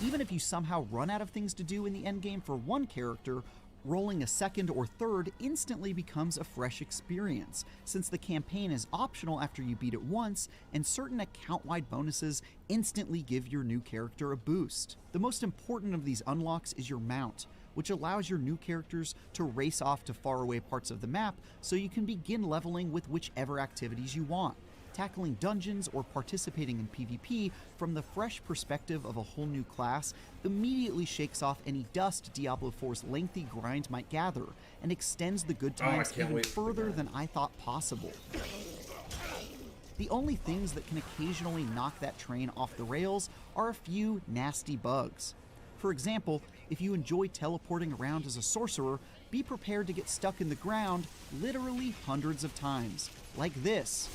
Even if you somehow run out of things to do in the endgame for one character, rolling a second or third instantly becomes a fresh experience, since the campaign is optional after you beat it once, and certain account-wide bonuses instantly give your new character a boost. The most important of these unlocks is your mount, which allows your new characters to race off to faraway parts of the map so you can begin leveling with whichever activities you want. Tackling dungeons or participating in PvP from the fresh perspective of a whole new class immediately shakes off any dust Diablo 4's lengthy grind might gather and extends the good times even further than I thought possible. The only things that can occasionally knock that train off the rails are a few nasty bugs. For example, if you enjoy teleporting around as a sorcerer, be prepared to get stuck in the ground literally hundreds of times, like this.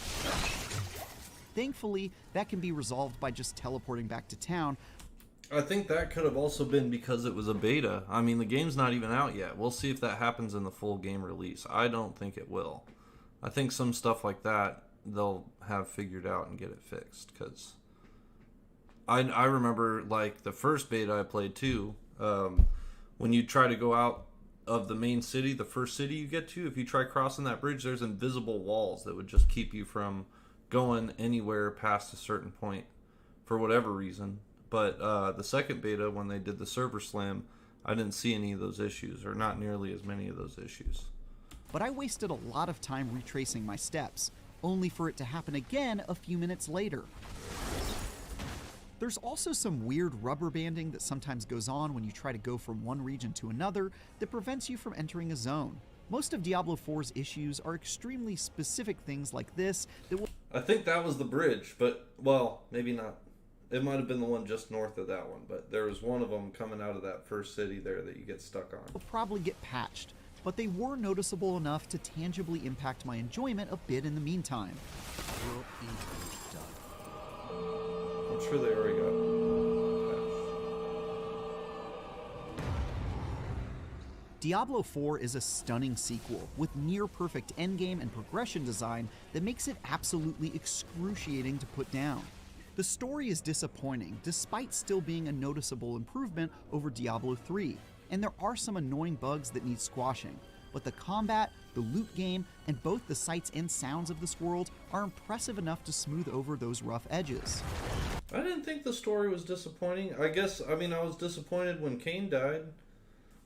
Thankfully, that can be resolved by just teleporting back to town. I think that could have also been because it was a beta. I mean, the game's not even out yet. We'll see if that happens in the full game release. I don't think it will. I think some stuff like that they'll have figured out and get it fixed, because I remember, like, the first beta I played too, when you try to go out of the main city, the first city you get to, if you try crossing that bridge, there's invisible walls that would just keep you from going anywhere past a certain point for whatever reason. But the second beta, when they did the server slam, I didn't see any of those issues, or not nearly as many of those issues. But I wasted a lot of time retracing my steps, only for it to happen again a few minutes later. There's also some weird rubber banding that sometimes goes on when you try to go from one region to another that prevents you from entering a zone. Most of Diablo 4's issues are extremely specific things like this that will... I think that was the bridge, but, well, maybe not. It might have been the one just north of that one, but there was one of them coming out of that first city there that you get stuck on. Will probably get patched, but they were noticeable enough to tangibly impact my enjoyment a bit in the meantime. I'm sure they already got Diablo 4 is a stunning sequel with near-perfect endgame and progression design that makes it absolutely excruciating to put down. The story is disappointing, despite still being a noticeable improvement over Diablo 3, and there are some annoying bugs that need squashing, but the combat, the loot game, and both the sights and sounds of this world are impressive enough to smooth over those rough edges. I didn't think the story was disappointing. I was disappointed when Cain died.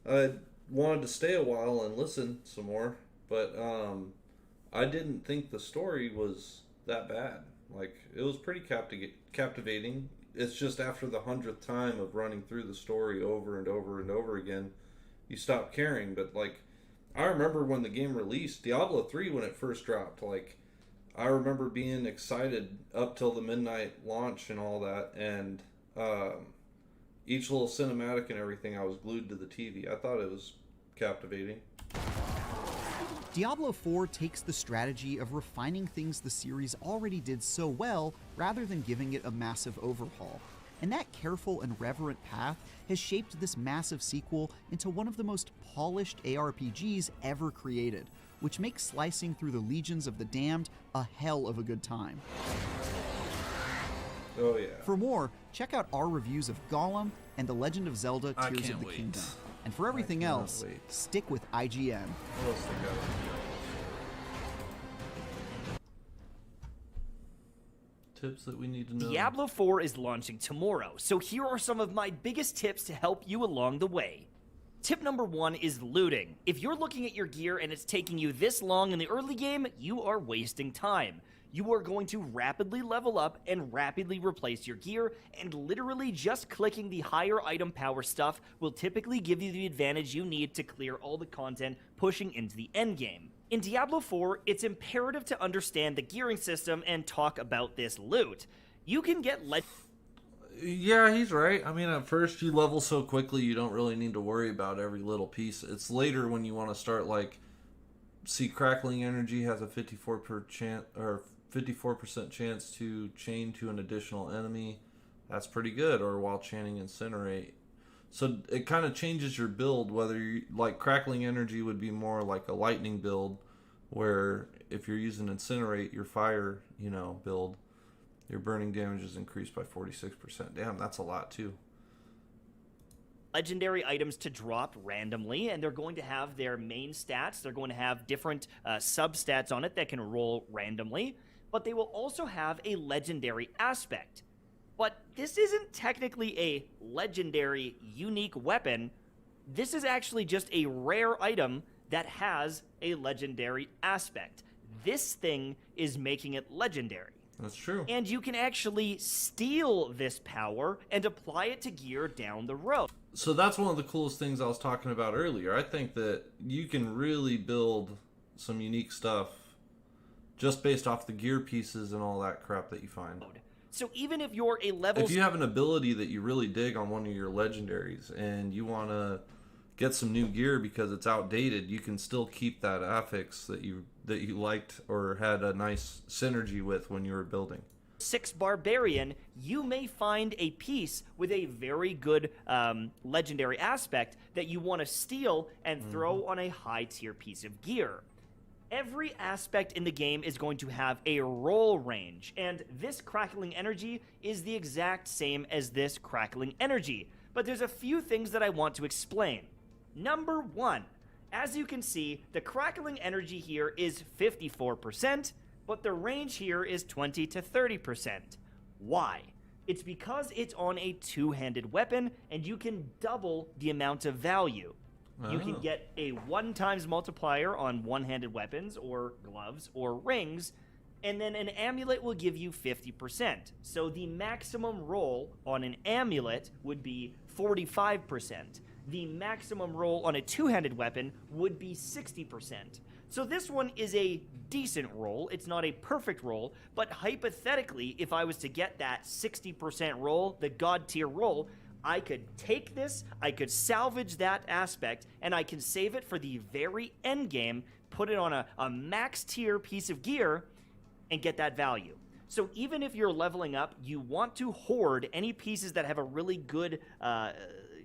I wanted to stay a while and listen some more, but I didn't think the story was that bad. Like, it was pretty captivating. It's just after the 100th time of running through the story over and over and over again, you stop caring. But, like, I remember when the game released, Diablo 3, when it first dropped, like, I remember being excited up till the midnight launch and all that, and each little cinematic and everything, I was glued to the TV. I thought it was captivating. Diablo 4 takes the strategy of refining things the series already did so well rather than giving it a massive overhaul. And that careful and reverent path has shaped this massive sequel into one of the most polished ARPGs ever created, which makes slicing through the legions of the damned a hell of a good time. Oh yeah. For more, check out our reviews of Gollum and The Legend of Zelda Tears of the Kingdom. And for everything else, stick with IGN. What else they got? tips that we need to know? Diablo 4 is launching tomorrow, so here are some of my biggest tips to help you along the way. Tip number 1 is looting. If you're looking at your gear and it's taking you this long in the early game, you are wasting time. You are going to rapidly level up and rapidly replace your gear, and literally just clicking the higher item power stuff will typically give you the advantage you need to clear all the content pushing into the end game. In Diablo 4, it's imperative to understand the gearing system and talk about this loot. You can get Yeah, he's right. I mean, at first you level so quickly you don't really need to worry about every little piece. It's later when you want to start, like, see, crackling energy has a 54% chance to chain to an additional enemy. That's pretty good. Or while chaining incinerate. So it kind of changes your build, whether you like crackling energy would be more like a lightning build, where if you're using incinerate, your fire, build, your burning damage is increased by 46%. Damn, that's a lot too. legendary items to drop randomly, and they're going to have their main stats. They're going to have different sub-stats on it that can roll randomly, but they will also have a legendary aspect. But this isn't technically a legendary, unique weapon. This is actually just a rare item that has a legendary aspect. This thing is making it legendary. That's true. And you can actually steal this power and apply it to gear down the road. So that's one of the coolest things I was talking about earlier. I think that you can really build some unique stuff just based off the gear pieces and all that crap that you find. So even if you're a level... If you have an ability that you really dig on one of your legendaries and you want to get some new gear because it's outdated, you can still keep that affix that you liked or had a nice synergy with when you were building. 6 barbarian, you may find a piece with a very good legendary aspect that you want to steal and throw on a high tier piece of gear. Every aspect in the game is going to have a roll range, and this crackling energy is the exact same as this crackling energy. But there's a few things that I want to explain. Number 1, as you can see, the crackling energy here is 54%, but the range here is 20 to 30%. Why? It's because it's on a two-handed weapon, and you can double the amount of value. You can get a 1x multiplier on one-handed weapons, or gloves, or rings, and then an amulet will give you 50%. So the maximum roll on an amulet would be 45%. The maximum roll on a two-handed weapon would be 60%. So this one is a decent roll. It's not a perfect roll, but hypothetically, if I was to get that 60% roll, the god tier roll, I could take this, I could salvage that aspect, and I can save it for the very end game, put it on a max tier piece of gear, and get that value. So even if you're leveling up, you want to hoard any pieces that have a really good kind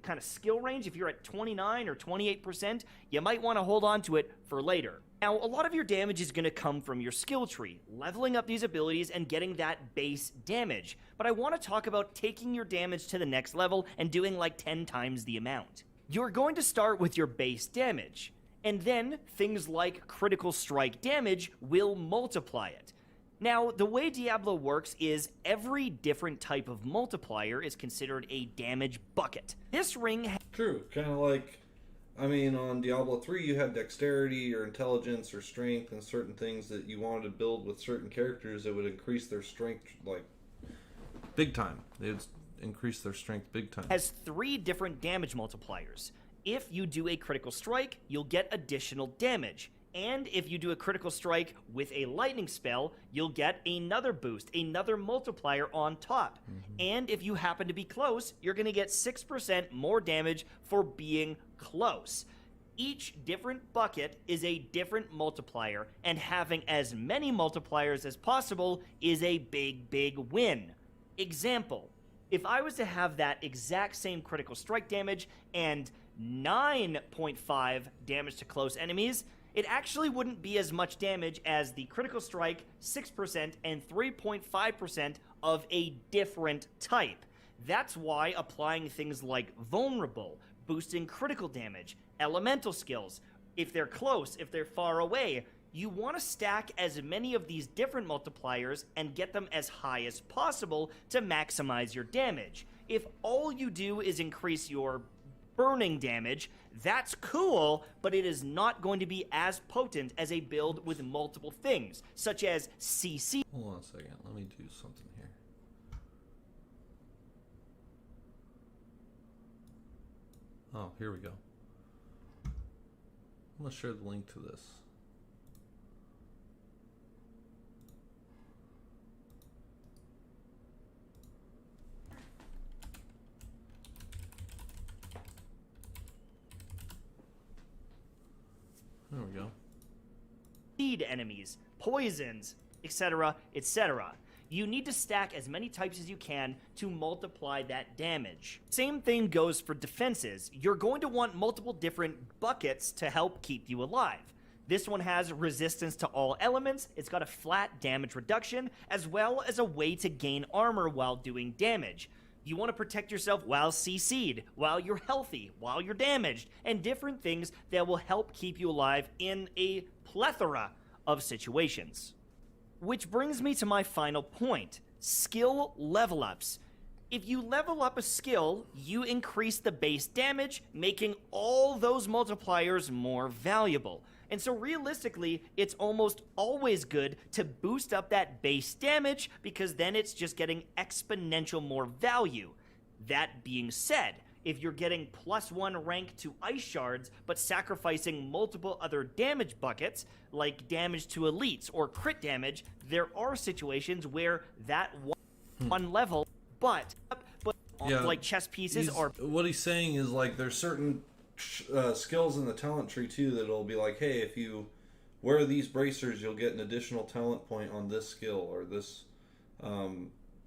of skill range. If you're at 29 or 28%, you might want to hold on to it for later. Now, a lot of your damage is going to come from your skill tree, leveling up these abilities and getting that base damage. But I want to talk about taking your damage to the next level and doing like 10 times the amount. You're going to start with your base damage, and then things like critical strike damage will multiply it. Now, the way Diablo works is every different type of multiplier is considered a damage bucket. This ring... True, kind of like... I mean, on Diablo 3, you had dexterity or intelligence or strength and certain things that you wanted to build with certain characters that would increase their strength, like, big time. They would increase their strength big time. Has 3 different damage multipliers. If you do a critical strike, you'll get additional damage. And if you do a critical strike with a lightning spell, you'll get another boost, another multiplier on top. And if you happen to be close, you're going to get 6% more damage for being close. Each different bucket is a different multiplier, and having as many multipliers as possible is a big, big win. Example, if I was to have that exact same critical strike damage and 9.5 damage to close enemies, it actually wouldn't be as much damage as the critical strike, 6%, and 3.5% of a different type. That's why applying things like vulnerable, boosting critical damage, elemental skills, if they're close, if they're far away, you want to stack as many of these different multipliers and get them as high as possible to maximize your damage. If all you do is increase your burning damage, that's cool, but it is not going to be as potent as a build with multiple things, such as CC. Hold on a second. Let me do something here. Oh, here we go. I'm going to share the link to this. There we go. Feed enemies, poisons, etc., etc. You need to stack as many types as you can to multiply that damage. Same thing goes for defenses. You're going to want multiple different buckets to help keep you alive. This one has resistance to all elements, it's got a flat damage reduction, as well as a way to gain armor while doing damage. You want to protect yourself while CC'd, while you're healthy, while you're damaged, and different things that will help keep you alive in a plethora of situations. Which brings me to my final point, skill level ups. If you level up a skill, you increase the base damage, making all those multipliers more valuable. And so realistically, it's almost always good to boost up that base damage because then it's just getting exponential more value. That being said, if you're getting +1 rank to ice shards but sacrificing multiple other damage buckets, like damage to elites or crit damage, there are situations where that one level, but Yeah, like chess pieces or... What he's saying is, like, there's certain skills in the talent tree too that'll be like, hey, if you wear these bracers, you'll get an additional talent point on this skill or this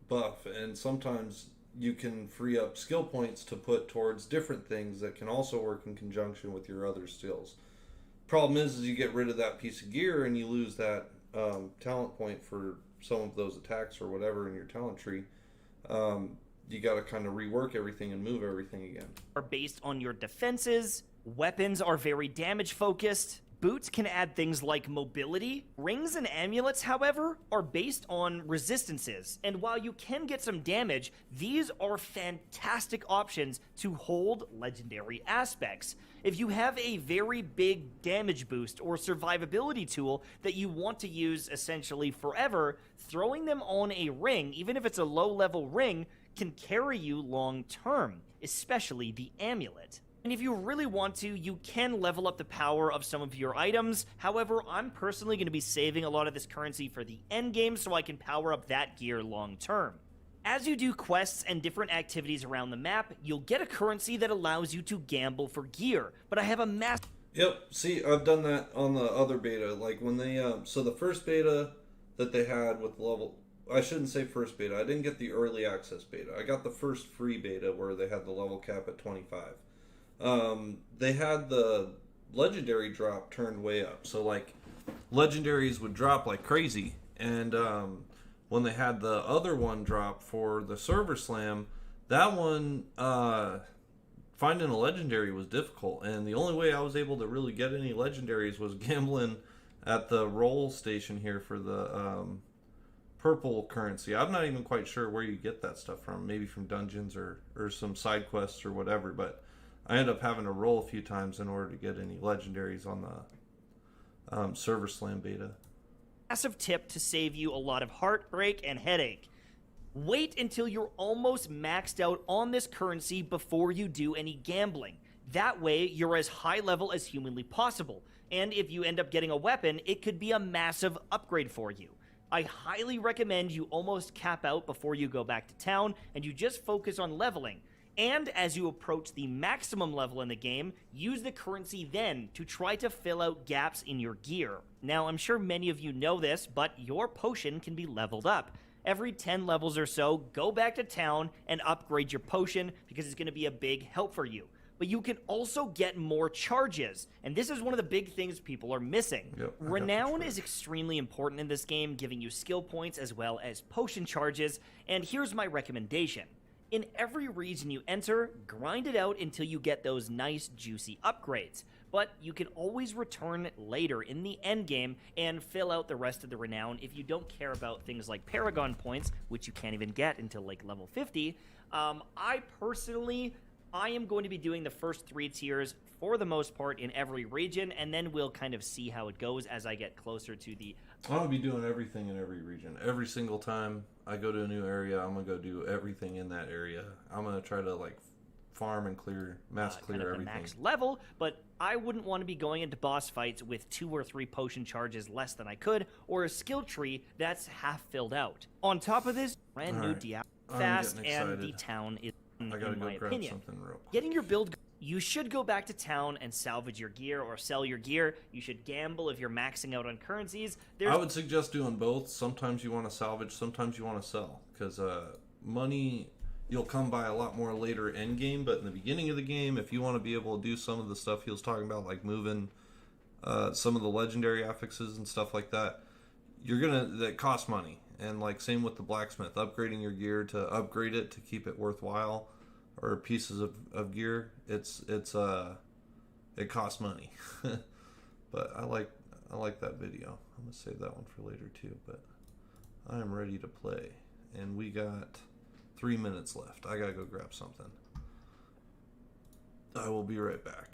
buff, and sometimes you can free up skill points to put towards different things that can also work in conjunction with your other skills. Problem is you get rid of that piece of gear and you lose that talent point for some of those attacks or whatever in your talent tree. You got to kind of rework everything and move everything again. Are based on your defenses. Weapons are very damage focused. Boots can add things like mobility. Rings and amulets, however, are based on resistances. And while you can get some damage, these are fantastic options to hold legendary aspects. If you have a very big damage boost or survivability tool that you want to use essentially forever, throwing them on a ring, even if it's a low-level ring, can carry you long term, especially the amulet. And if you really want to, you can level up the power of some of your items. However, I'm personally going to be saving a lot of this currency for the end game so I can power up that gear long term. As you do quests and different activities around the map, you'll get a currency that allows you to gamble for gear. But I have a massive... Yep, see, I've done that on the other beta. Like when they, so the first beta that they had with level... I shouldn't say first beta. I didn't get the early access beta. I got the first free beta where they had the level cap at 25. They had the legendary drop turned way up. So, like, legendaries would drop like crazy. And when they had the other one drop for the server slam, that one, finding a legendary was difficult. And the only way I was able to really get any legendaries was gambling at the roll station here for the... purple currency. I'm not even quite sure where you get that stuff from. Maybe from dungeons or some side quests or whatever. But I ended up having to roll a few times in order to get any legendaries on the server slam beta. Massive tip to save you a lot of heartbreak and headache. Wait until you're almost maxed out on this currency before you do any gambling. That way, you're as high level as humanly possible. And if you end up getting a weapon, it could be a massive upgrade for you. I highly recommend you almost cap out before you go back to town and you just focus on leveling. And as you approach the maximum level in the game, use the currency then to try to fill out gaps in your gear. Now, I'm sure many of you know this, but your potion can be leveled up. Every 10 levels or so, go back to town and upgrade your potion because it's going to be a big help for you. But you can also get more charges, and this is one of the big things people are missing. Yep, Renown is extremely important in this game, giving you skill points as well as potion charges, and here's my recommendation. In every region you enter, grind it out until you get those nice juicy upgrades. but you can always return later in the endgame and fill out the rest of the renown if you don't care about things like Paragon points, which you can't even get until like level 50. I am going to be doing the first 3 tiers for the most part in every region, and then we'll kind of see how it goes as I get closer to the... I'm going to be doing everything in every region. Every single time I go to a new area, I'm going to go do everything in that area. I'm going to try to, like, farm and clear, mass clear kind of everything. The max level, but I wouldn't want to be going into boss fights with 2 or 3 potion charges less than I could, or a skill tree that's half filled out. On top of this, brand new Diablo fast, and the town is, I gotta in go my grab opinion. something real quick. Getting your build, you should go back to town and salvage your gear or sell your gear. You should gamble if you're maxing out on currencies. I would suggest doing both. Sometimes you want to salvage, sometimes you want to sell, because money you'll come by a lot more later end game, but in the beginning of the game, if you want to be able to do some of the stuff he was talking about, like moving some of the legendary affixes and stuff like that, that costs money. And like same with the blacksmith, upgrading your gear to upgrade it to keep it worthwhile, or pieces of gear, it costs money. But I like that video. I'm gonna save that one for later too. But I am ready to play, and we got 3 minutes left. I gotta go grab something. I will be right back.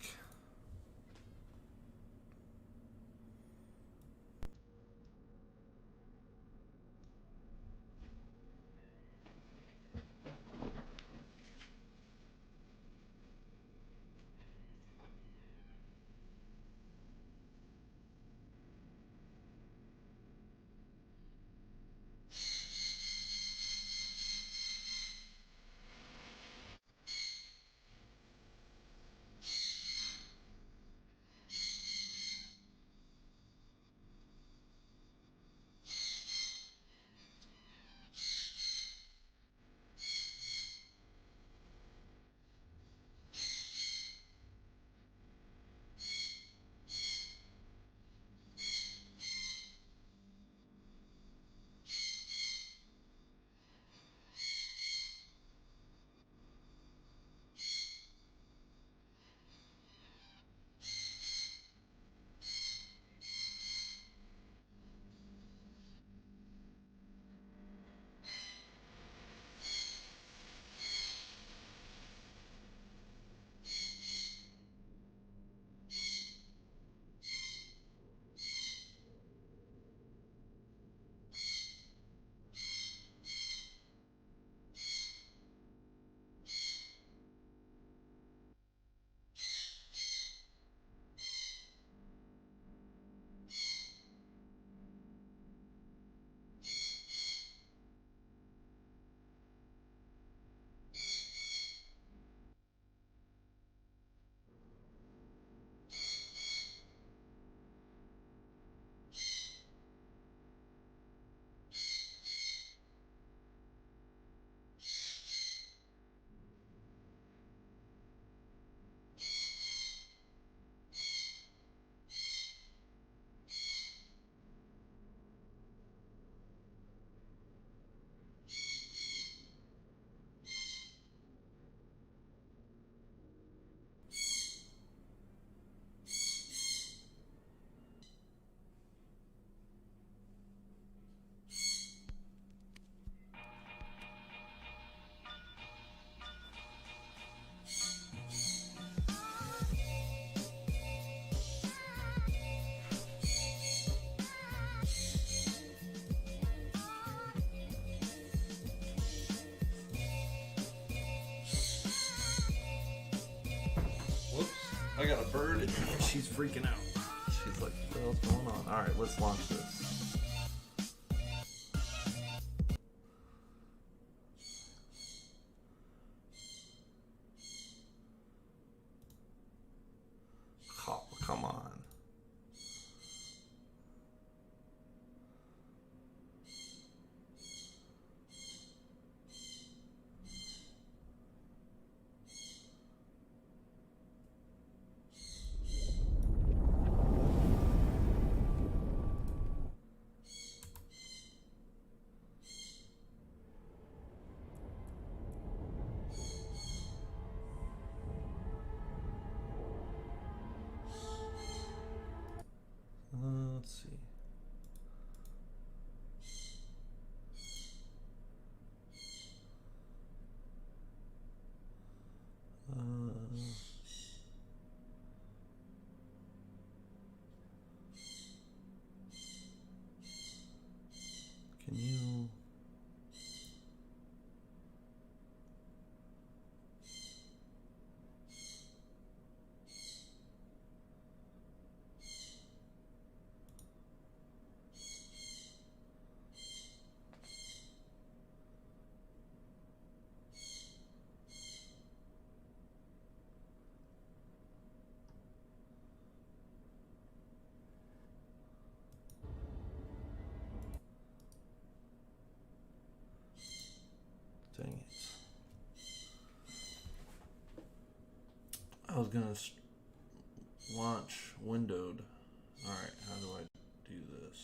I got a bird and she's freaking out. She's like, what the hell's going on? Alright, let's launch this. Oh, come on. I was gonna launch windowed. Alright, how do I do this?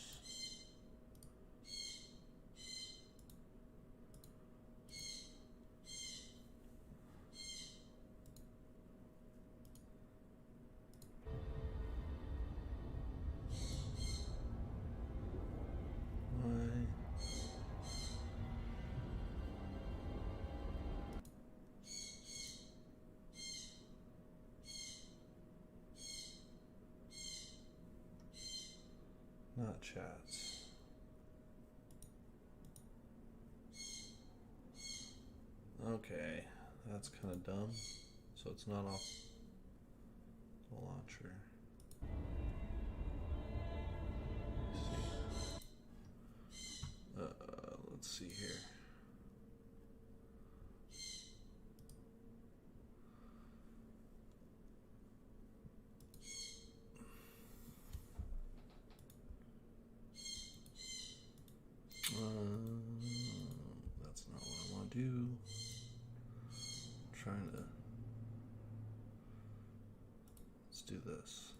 Why? Not chats. Okay, that's kind of dumb. So it's not off the launcher. Let's see here. That's not what I want to do. I'm trying to. Let's do this.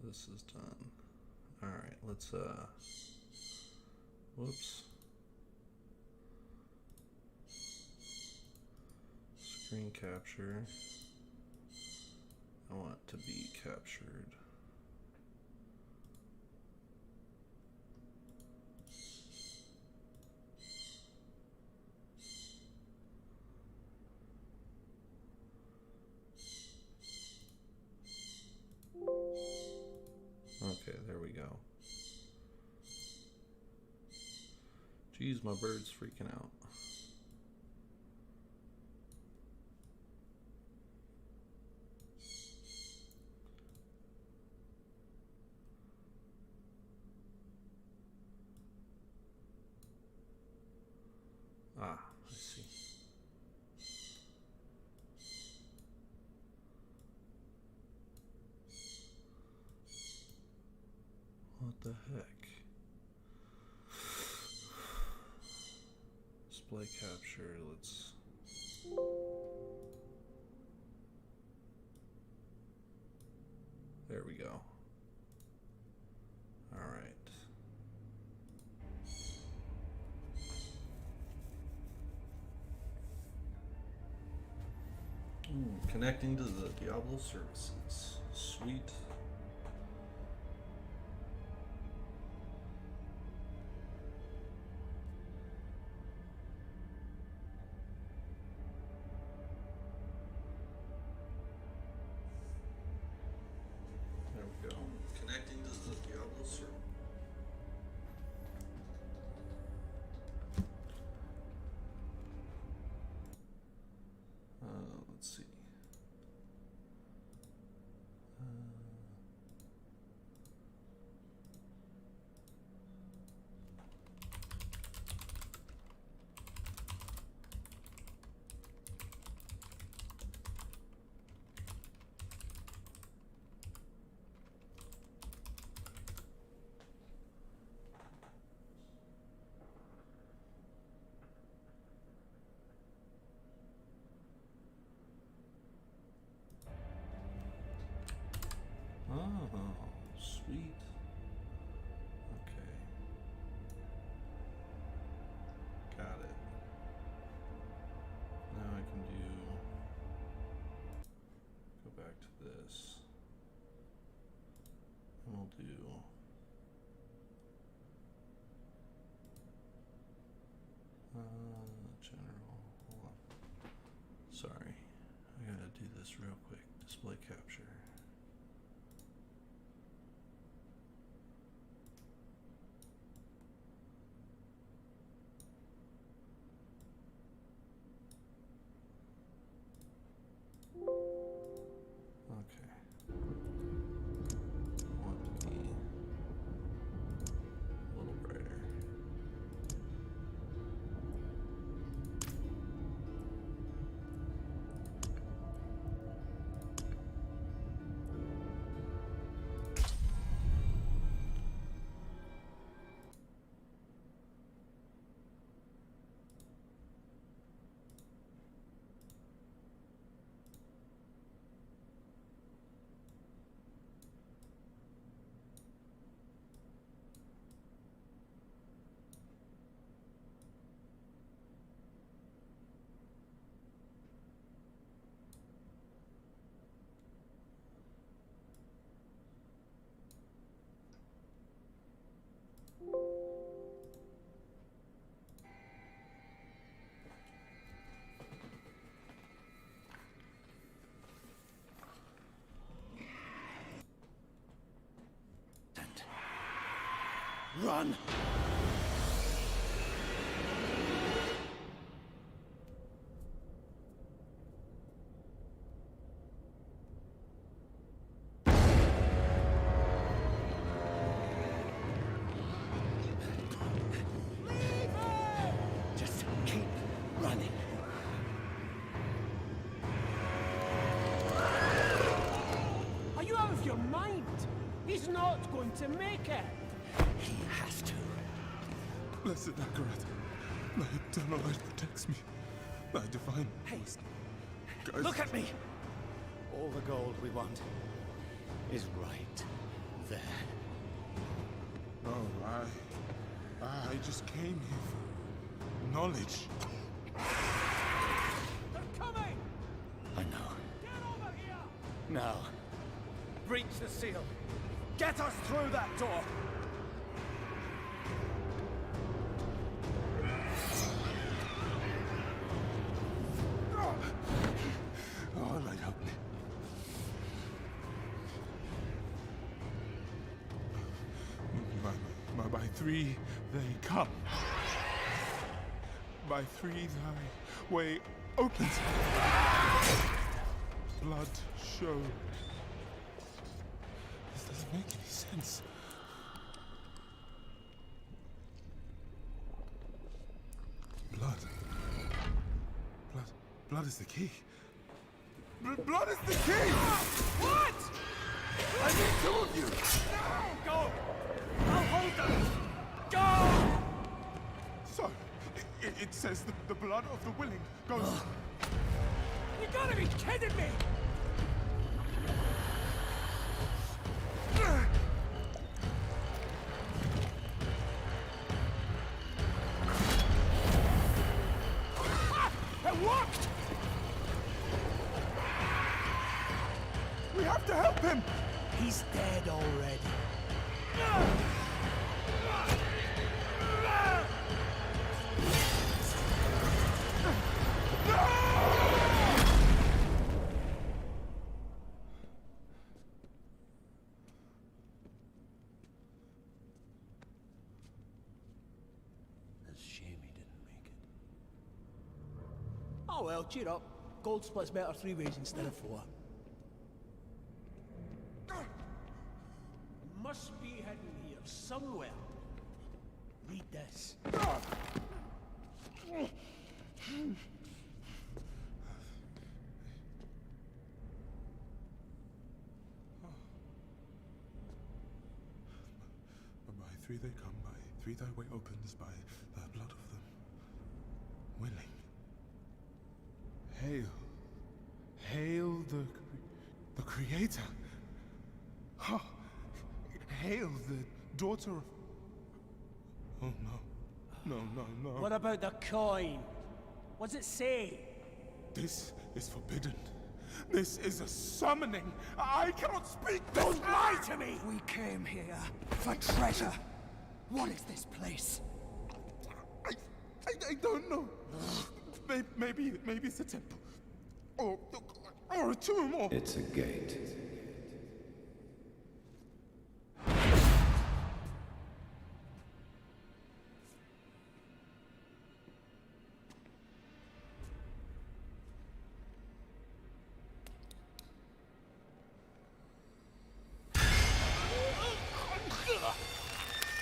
This is done. Alright, let's whoops. Screen capture. I want to be captured. Okay, there we go. Jeez, my bird's freaking out. Ah, I see. What the heck? Display capture, let's... There we go. Alright. Connecting to the Diablo services. Sweet. There we go. Connecting to the Diablo server. Let's see. Oh, sweet. Okay. Got it. Now I can go back to this. And we'll do general. Hold on. Sorry. I gotta do this real quick. Display capture. Okay. Want to be a little brighter. Run! Just keep running. Are you out of your mind? He's not going to make it. He has to. Blessed Akarat, thy eternal light protects me. Thy divine force guides Look at me! All the gold we want is right there. Oh, I just came here for knowledge. They're coming! I know. Get over here! Now, breach the seal. Get us through that door. Oh, light, help me. By three they come. By three thy way opens. Blood shows. This doesn't make any sense. Blood. Blood is the key. Blood is the key! What? I need two of you! No! Go! I'll hold them! Go! So, it says the blood of the willing goes... You gotta be kidding me! It worked! We have to help him! He's dead already. It's a shame he didn't make it. Oh well, cheer up. Gold splits better 3 ways instead of 4. Must be hidden here somewhere. Read this. By three they come, by three thy way opens, by the blood of them willing. Hail. Hail the Creator. Ha! Hail the daughter of... Oh no. No. What about the coin? What's it say? This is forbidden. This is a summoning. I cannot speak. Don't lie to me! We came here for treasure. What is this place? I don't know. Maybe it's a temple. Or a tomb, or... It's a gate.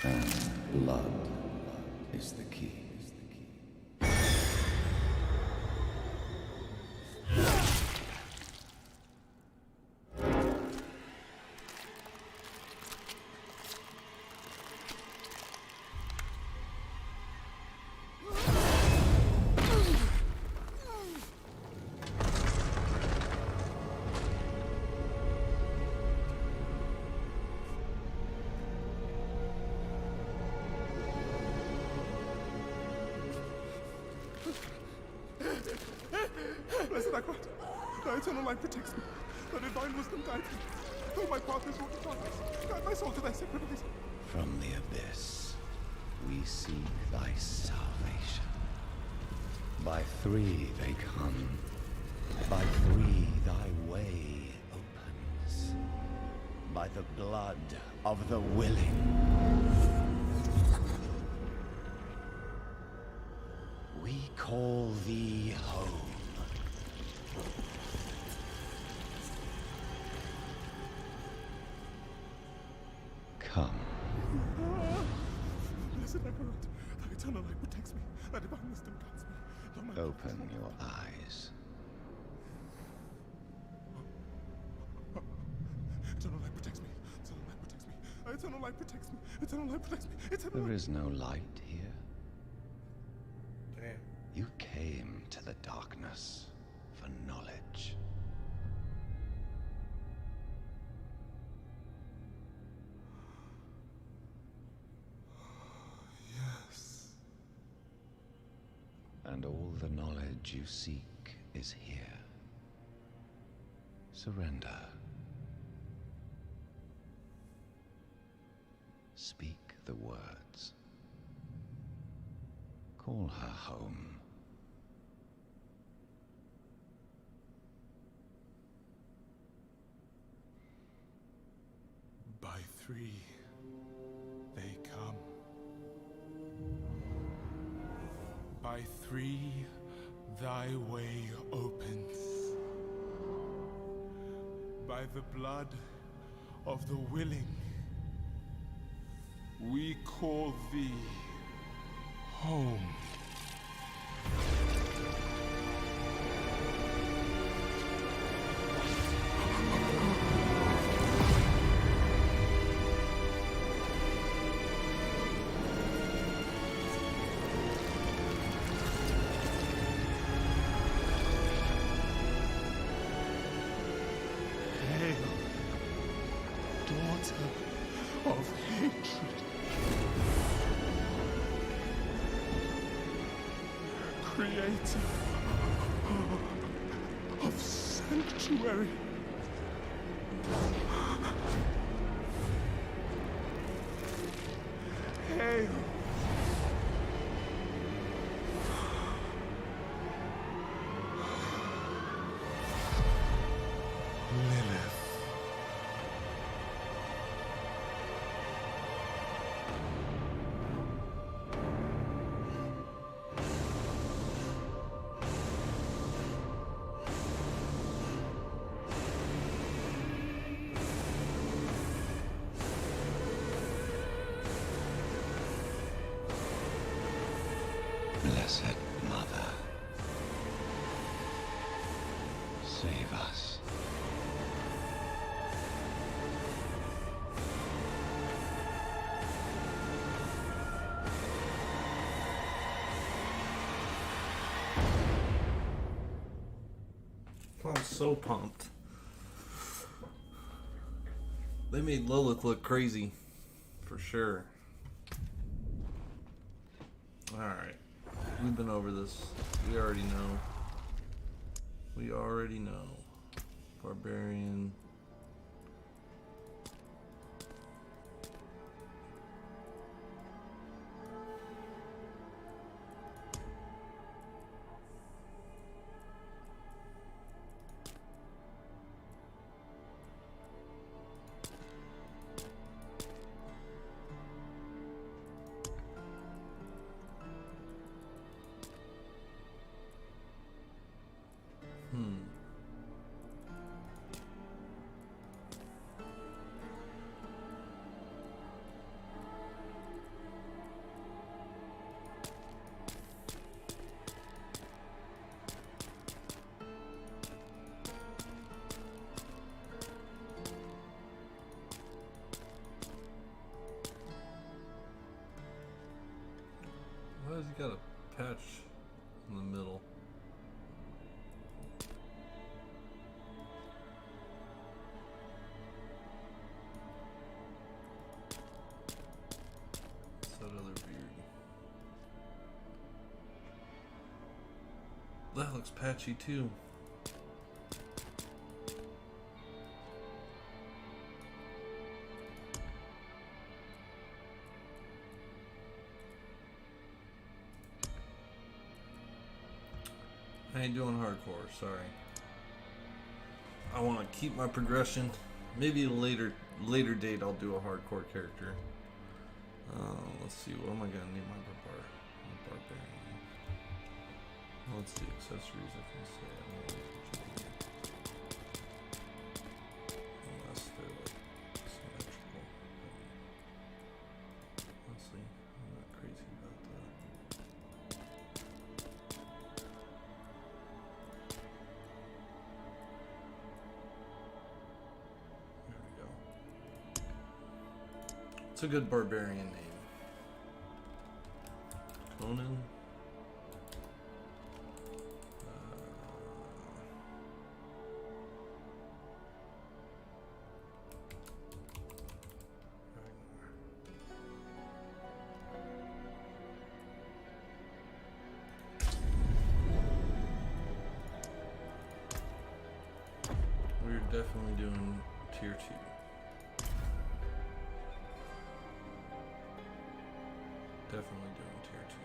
And blood is the key. Blessed Akrat, thy eternal light protects me. Thy divine wisdom guides me. Though my path is walked in darkness, guide my soul to thy sacred place. From the abyss, we seek thy salvation. By three they come. By three thy way opens. By the blood of the willing. Blessed Emperor, thy eternal light protects me, thy divine wisdom guides me. Though my Open your eyes. eternal light protects me, eternal light protects me, eternal light protects me, eternal light protects me, eternal There light. is no light here. Damn. You came to the darkness for knowledge. Yes. And all the knowledge you seek is here. Surrender. Speak the words. Call her home. By three, they come. By three, thy way opens. By the blood of the willing, we call thee home. Hail, daughter of hatred. Creator of sanctuary. Hail. Lilith. Blessed Mother, save us. I'm so pumped. They made Lilith look crazy, for sure. Alright. We've been over this. We already know. We already know. Barbarian. Why has he got a patch in the middle? What's that other beard? That looks patchy too. I ain't doing hardcore, sorry. I want to keep my progression. Maybe a later date I'll do a hardcore character. Let's see, what am I gonna name my barbarian? Let's see, accessories I can say. I don't know what unless they're like symmetrical. It's a good barbarian name. Conan. We're definitely doing tier 2. Definitely doing tier 2.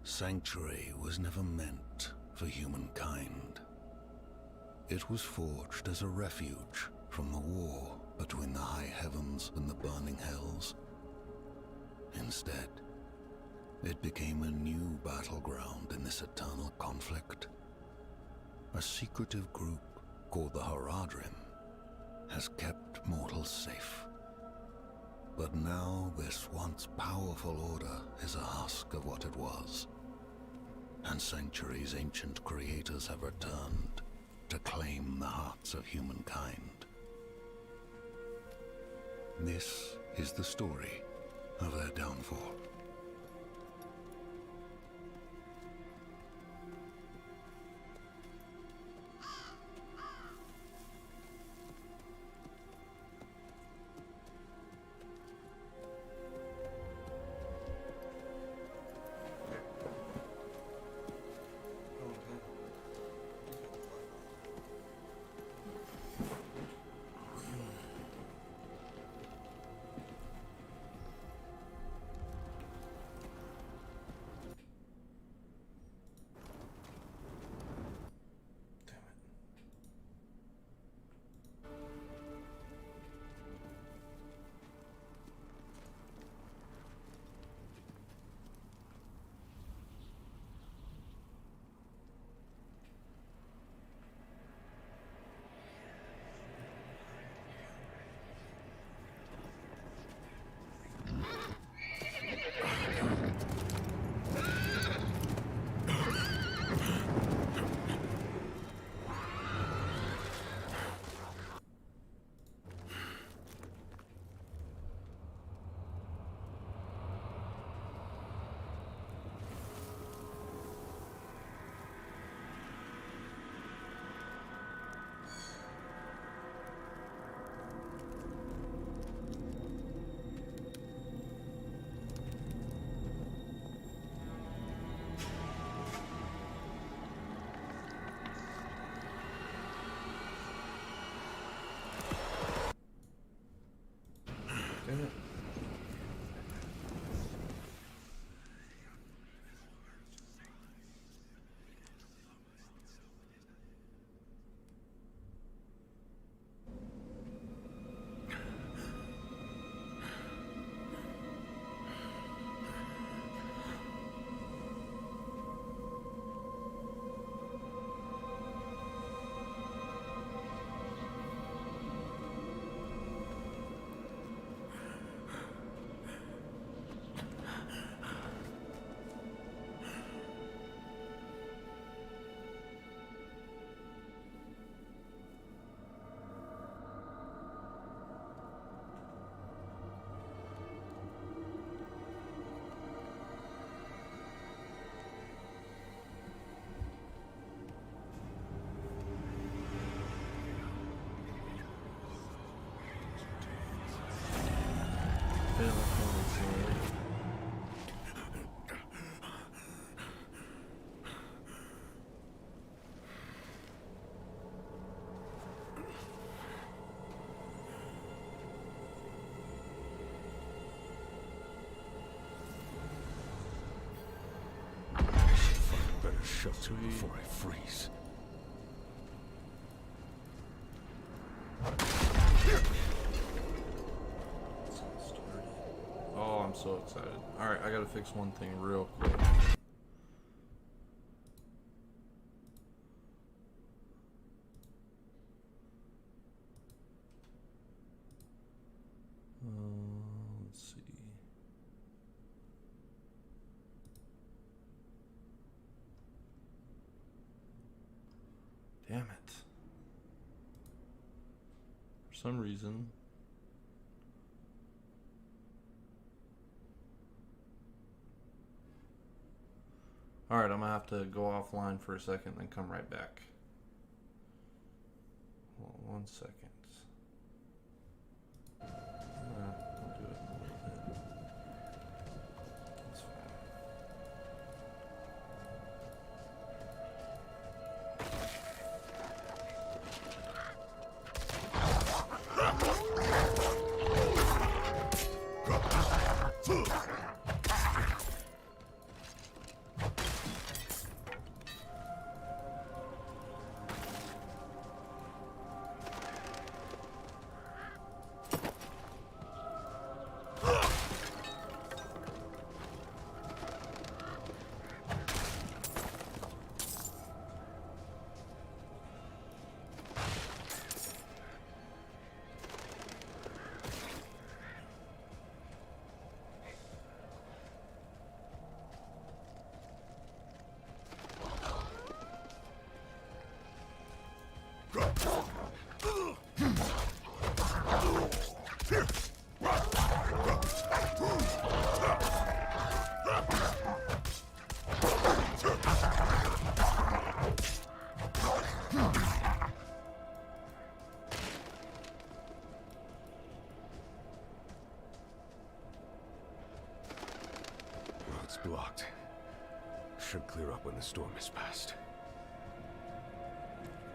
Sanctuary was never meant for humankind. It was forged as a refuge from the war between the high heavens and the burning hells. Instead, it became a new battleground in this eternal conflict. A secretive group called the Haradrim has kept mortals safe. But now this once powerful order is a husk of what it was. And Sanctuary's ancient creators have returned to claim the hearts of humankind. This is the story of their downfall. Damn it. Better shelter before I freeze. Oh, I'm so excited. Alright, I gotta fix one thing real quick. Let's see. Damn it. some reason. Alright, I'm gonna have to go offline for a second and come right back. Hold on 1 second. We'll do it in a little bit. That's fine. Road's blocked. Should clear up when the storm is past.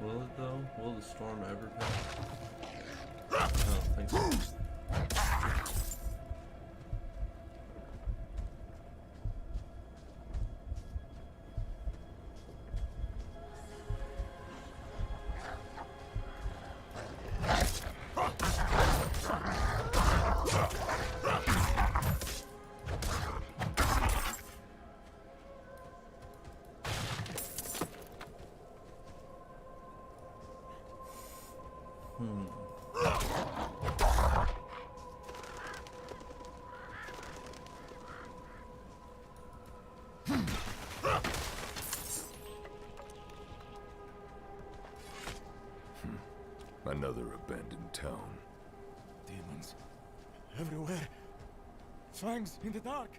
Will it though? Will the storm ever pass? I don't think so. Another abandoned town. Demons everywhere. Fangs in the dark.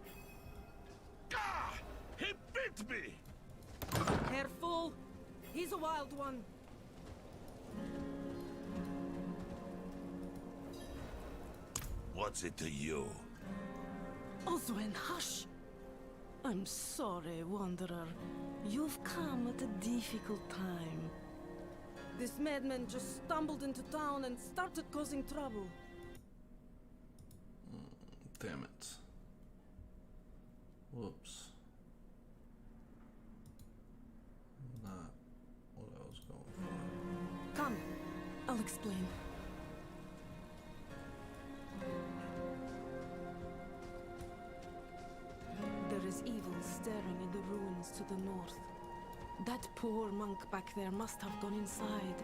Ah! He bit me! Careful! He's a wild one. What's it to you? Oswin, hush! I'm sorry, Wanderer. You've come at a difficult time. This madman just stumbled into town and started causing trouble. Damn it. Whoops. Not what I was going for. Come, I'll explain. There is evil staring in the ruins to the north. That poor monk back there must have gone inside.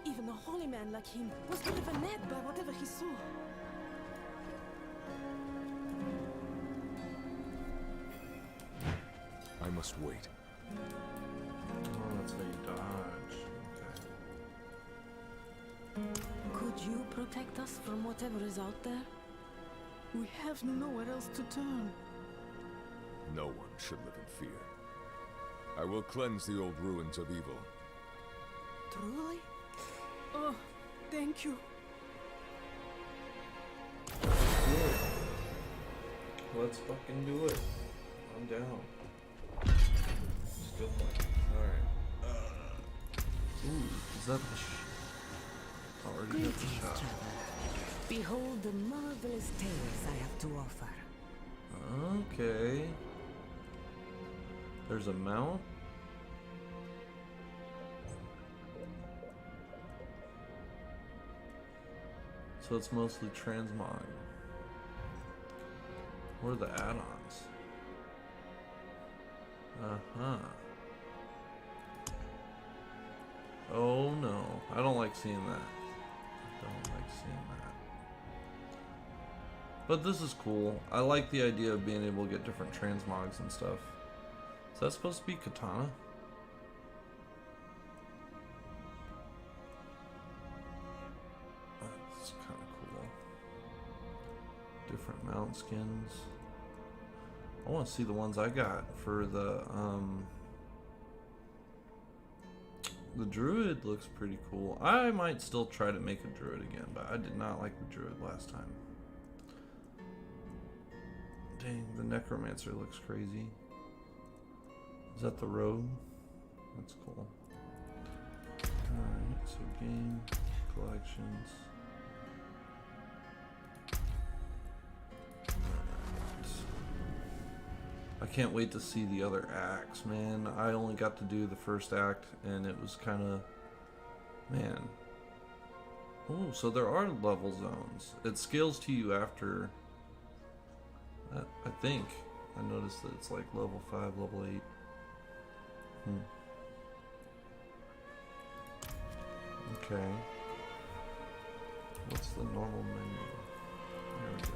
Even a holy man like him was driven mad by whatever he saw. I must wait. Oh, that's how you dodge. Okay. Could you protect us from whatever is out there? We have nowhere else to turn. No one should live in fear. I will cleanse the old ruins of evil. Truly? Oh, thank you. Let's fucking do it. I'm down. Still playing. Alright. Ooh, is that the already got the Greetings, shot. traveler. Behold the marvelous tales I have to offer. Okay. There's a mount. So it's mostly transmog. What are the add-ons? Uh-huh. Oh no. I don't like seeing that. I don't like seeing that. But this is cool. I like the idea of being able to get different transmogs and stuff. Is that supposed to be katana? different mount skins. I want to see the ones I got for the druid looks pretty cool. I might still try to make a druid again, but I did not like the druid last time. Dang, the necromancer looks crazy. Is that the rogue? That's cool. Alright, so game, collections. I can't wait to see the other acts, man. I only got to do the first act, and it was kind of... Man. Oh, so there are level zones. It scales to you after... I think. I noticed that it's like level 5, level 8. Okay. What's the normal menu? There we go.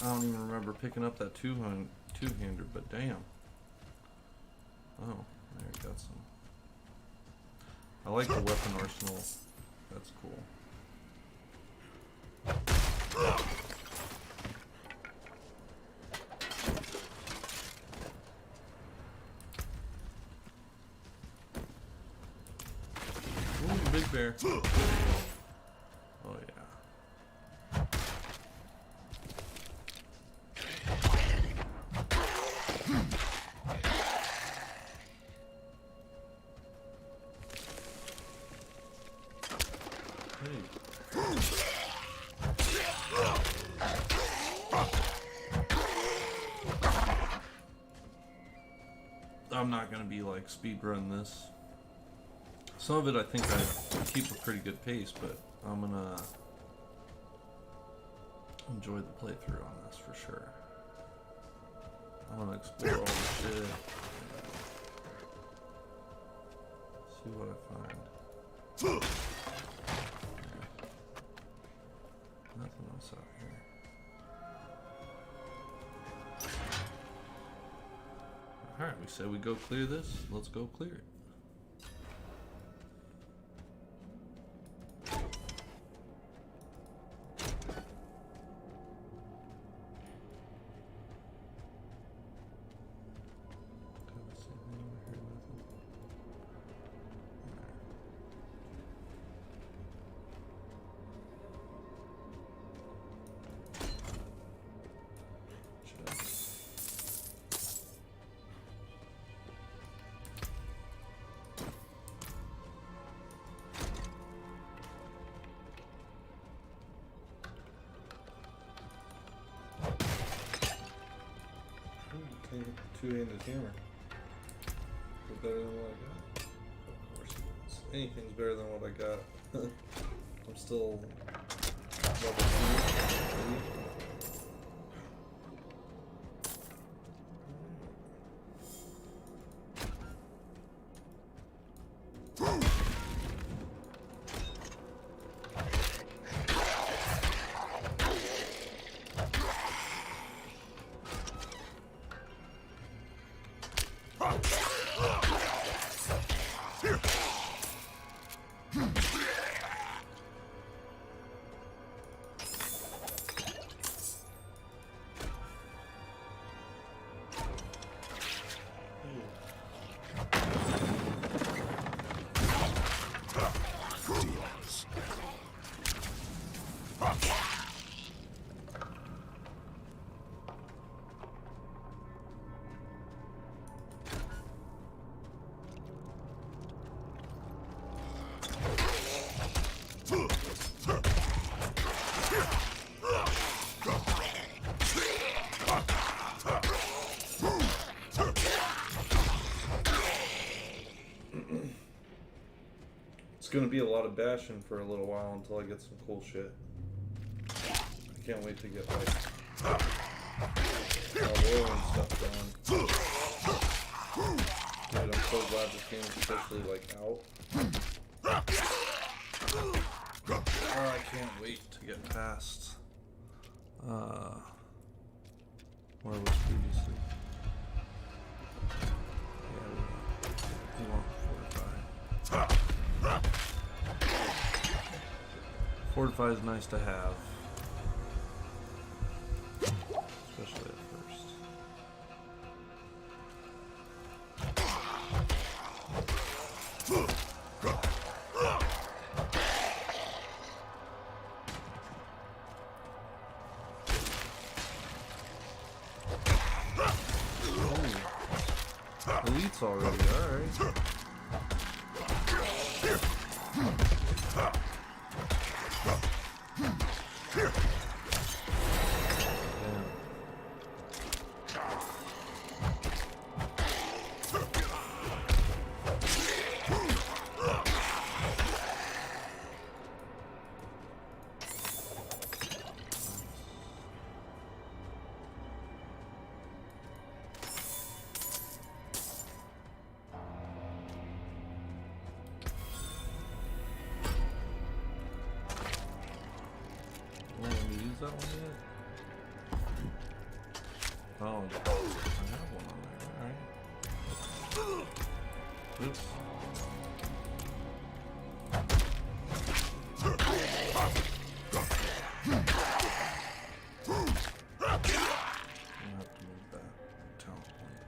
I don't even remember picking up that two-hander, but damn. Oh, there we got some. I like the weapon arsenal. That's cool. Ooh, big bear. Oh yeah. I'm not gonna be like speedrun this. Some of it I think I keep a pretty good pace, but I'm gonna enjoy the playthrough on this for sure. I want to explore all the shit. See what I find. Nothing else out here. Alright, we said we go clear this. Let's go clear it. Two-handed hammer. Is it better than what I got? Of course it is. Anything's better than what I got. I'm still level 2. It's gonna be a lot of bashing for a little while until I get some cool shit. I can't wait to get like Oil and stuff going. Dude, I'm so glad this game is officially like out. Oh, I can't wait to get past where it was previously. Yeah, we want fortify. Fortify is nice to have, especially at first. Elites already, alright. Use that one yet? Oh, I have one on there. Alright. Oops. I'm gonna have to move that talent point.